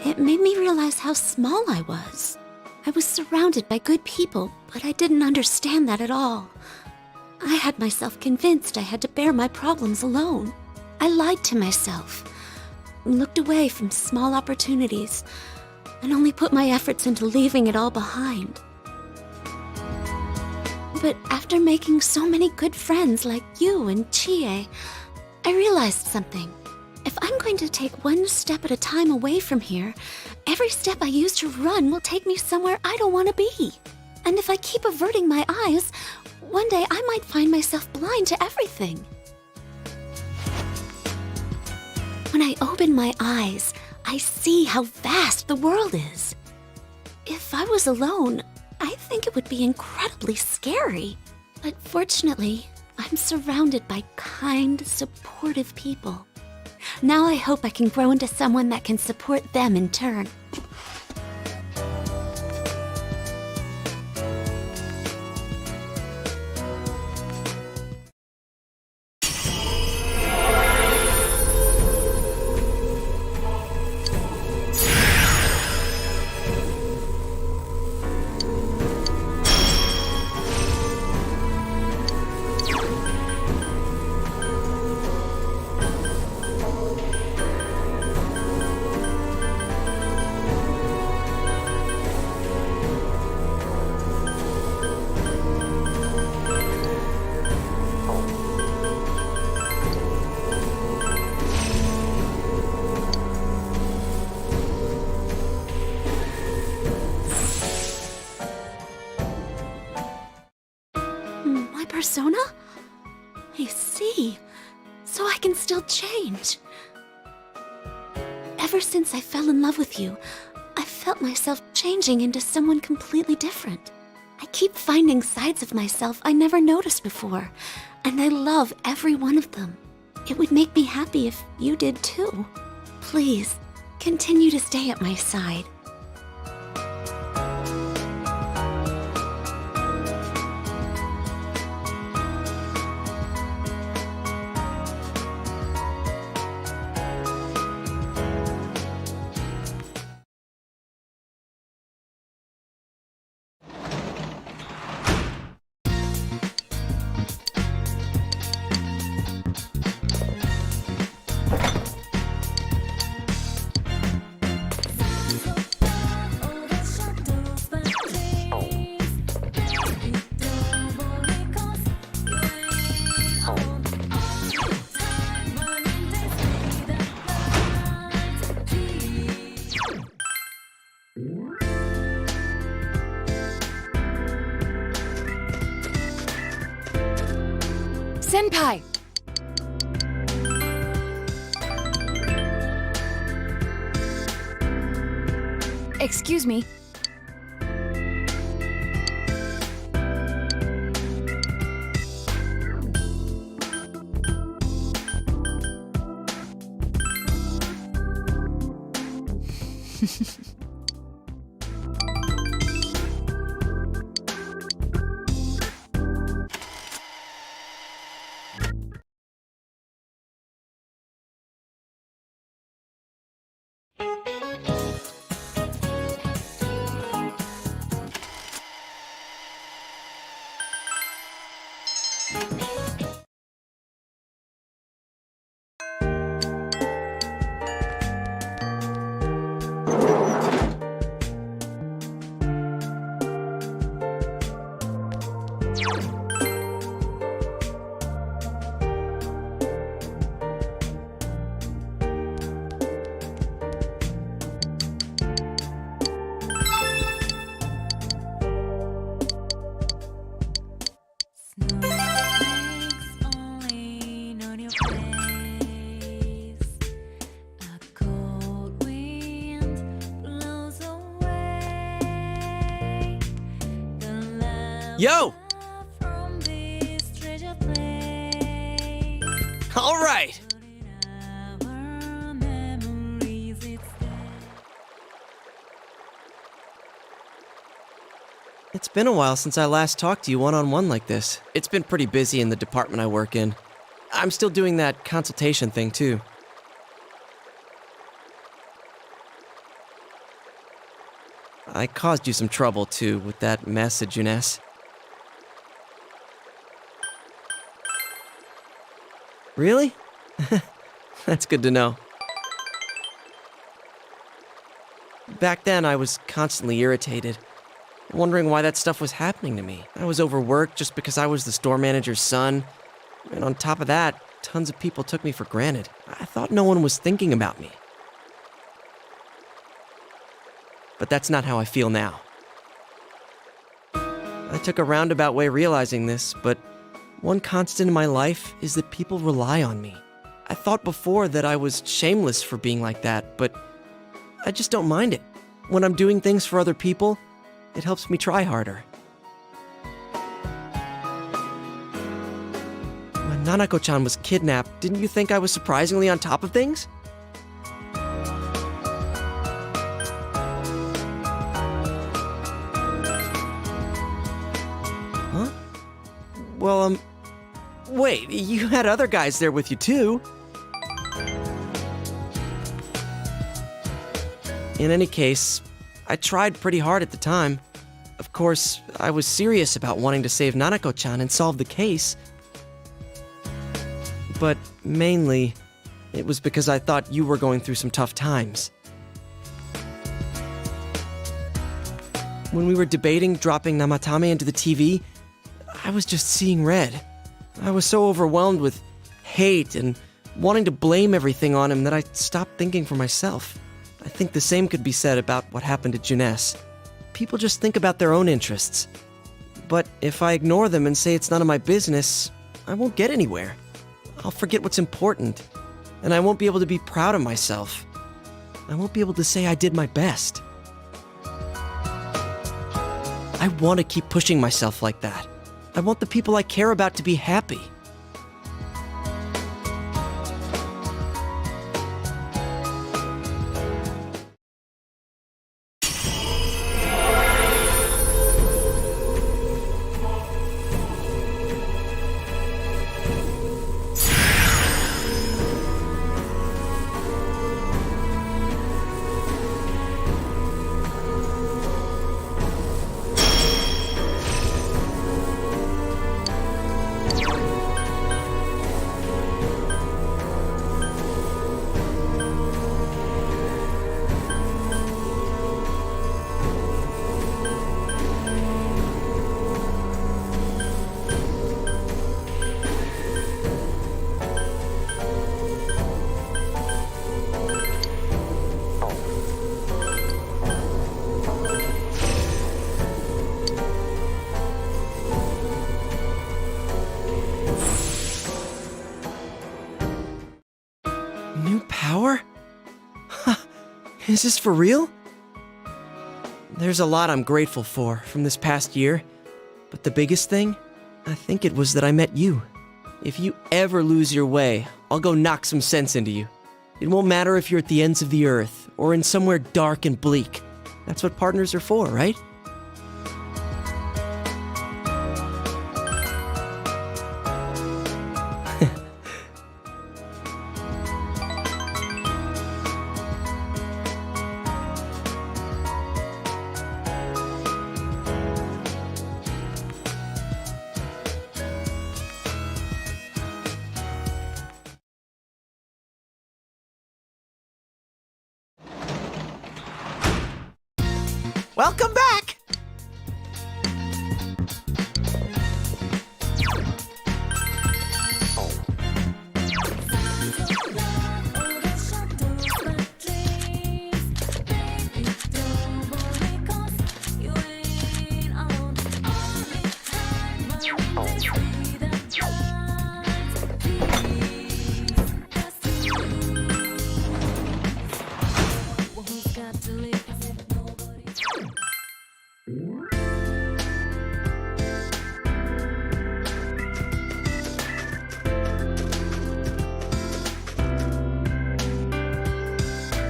It made me realize how small I was. I was surrounded by good people, but I didn't understand that at all. I had myself convinced I had to bear my problems alone. I lied to myself, looked away from small opportunities, and only put my efforts into leaving it all behind. But after making so many good friends like you and Chie, I realized something. If I'm going to take one step at a time away from here, every step I use to run will take me somewhere I don't want to be. And if I keep averting my eyes, one day I might find myself blind to everything. When I open my eyes, I see how vast the world is. If I was alone, I think it would be incredibly scary. But fortunately, I'm surrounded by kind, supportive people. Now I hope I can grow into someone that can support them in turn. so I can still change. Ever since I fell in love with you, I felt myself changing into someone completely different. I keep finding sides of myself I never noticed before, and I love every one of them. It would make me happy if you did too. Please, continue to stay at my side. Senpai! Excuse me. Snowflakes falling on your face. A cold wind blows away the love Yo! from this treasure place. All right! Our memories, it's It's been a while since I last talked to you one-on-one like this. It's been pretty busy in the department I work in. I'm still doing that consultation thing, too. I caused you some trouble, too, with that mess at Junes. Really? That's good to know. Back then, I was constantly irritated, wondering why that stuff was happening to me. I was overworked just because I was the store manager's son, and on top of that, tons of people took me for granted. I thought no one was thinking about me. But that's not how I feel now. I took a roundabout way realizing this, but one constant in my life is that people rely on me. I thought before that I was shameless for being like that, but I just don't mind it. When I'm doing things for other people, it helps me try harder. When Nanako-chan was kidnapped, didn't you think I was surprisingly on top of things? Huh? Well, wait, you had other guys there with you too. In any case, I tried pretty hard at the time. Of course, I was serious about wanting to save Nanako-chan and solve the case. But mainly, it was because I thought you were going through some tough times. When we were debating dropping Namatame into the TV, I was just seeing red. I was so overwhelmed with hate and wanting to blame everything on him that I stopped thinking for myself. I think the same could be said about what happened to Junes. People just think about their own interests. But if I ignore them and say it's none of my business, I won't get anywhere. I'll forget what's important, and I won't be able to be proud of myself. I won't be able to say I did my best. I want to keep pushing myself like that. I want the people I care about to be happy. New power? Is this for real? There's a lot I'm grateful for from this past year, but the biggest thing, I think it was that I met you. If you ever lose your way, I'll go knock some sense into you. It won't matter if you're at the ends of the earth or in somewhere dark and bleak. That's what partners are for, right? Welcome back!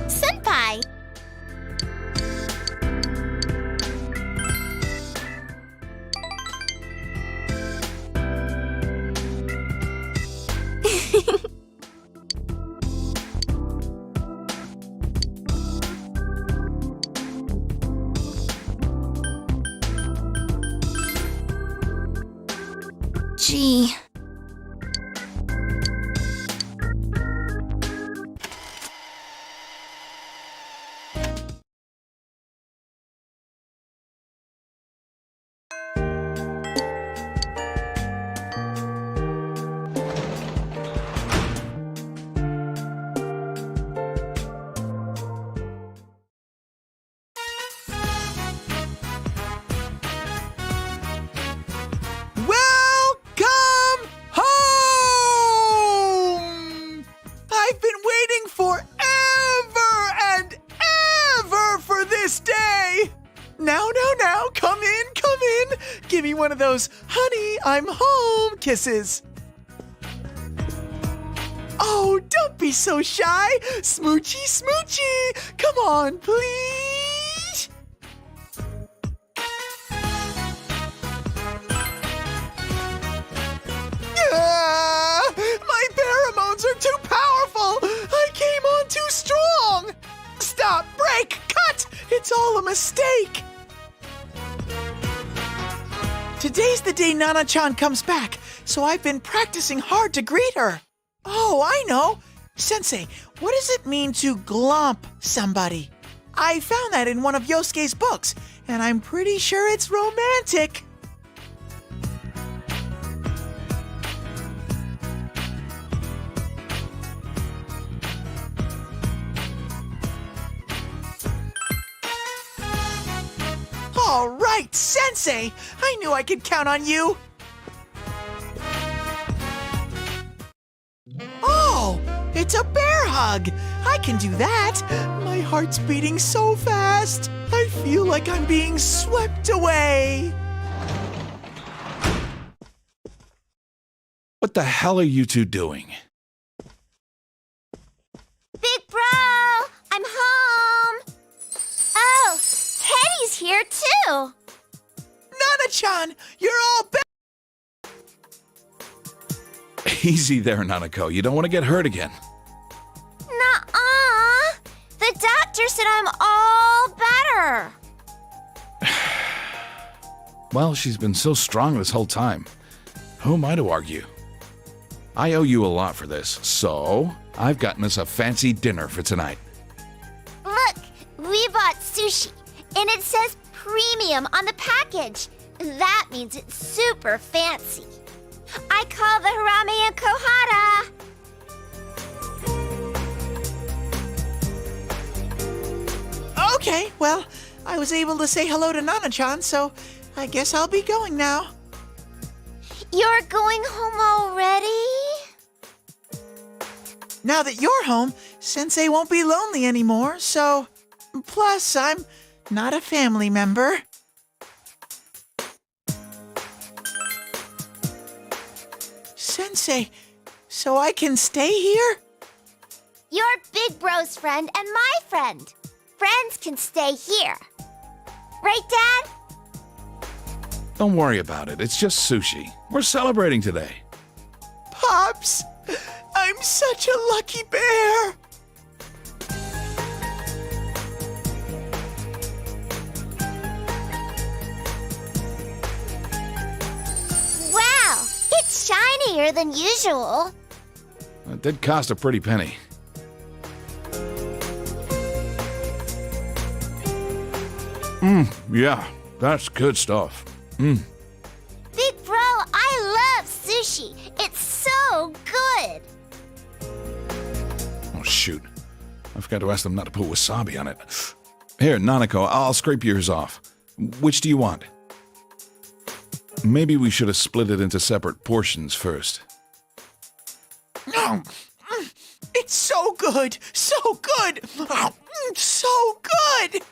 Senpai! Gee. Welcome home! I've been waiting forever and ever for this day! Now, come in. Give me one of those, honey, I'm home kisses. Oh, don't be so shy. Smoochy. Come on, please. My pheromones are too powerful! I came on too strong! Stop! Break! Cut! It's all a mistake! Today's the day Nana-chan comes back, so I've been practicing hard to greet her. Oh, I know! Sensei, what does it mean to glomp somebody? I found that in one of Yosuke's books, and I'm pretty sure it's romantic. All right, Sensei! I knew I could count on you! It's a bear hug! I can do that! My heart's beating so fast! I feel like I'm being swept away! What the hell are you two doing? Big bro, I'm home. Oh, Teddy's here too. Nana-chan, you're all back! Easy there, Nanako. You don't want to get hurt again. Nuh-uh. The doctor said I'm all better. Well, she's been so strong this whole time. Who am I to argue? I owe you a lot for this, so I've gotten us a fancy dinner for tonight. Look, we bought sushi, and it says premium on the package. That means it's super fancy. I call the harame and kohara. Okay, well, I was able to say hello to Nana-chan, so I guess I'll be going now. You're going home already? Now that you're home, Sensei won't be lonely anymore, so... Plus, I'm not a family member. Sensei, so I can stay here? You're Big Bro's friend and my friend. Friends can stay here. Right, Dad? Don't worry about it. It's just sushi. We're celebrating today. Pops, I'm such a lucky bear. Wow, it's shinier than usual. It did cost a pretty penny. Yeah, that's good stuff. Big Bro, I love sushi. It's so good. Oh, shoot. I forgot to ask them not to put wasabi on it. Here, Nanako, I'll scrape yours off. Which do you want? Maybe we should have split it into separate portions first. It's so good, so good, so good.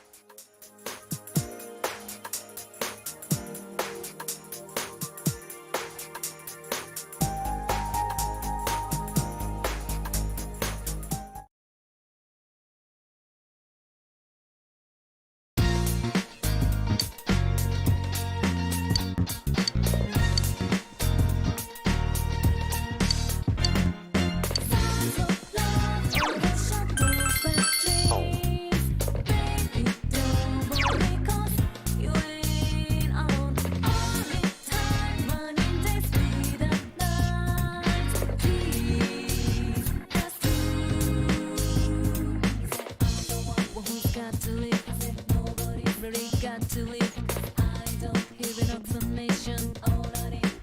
Got to live.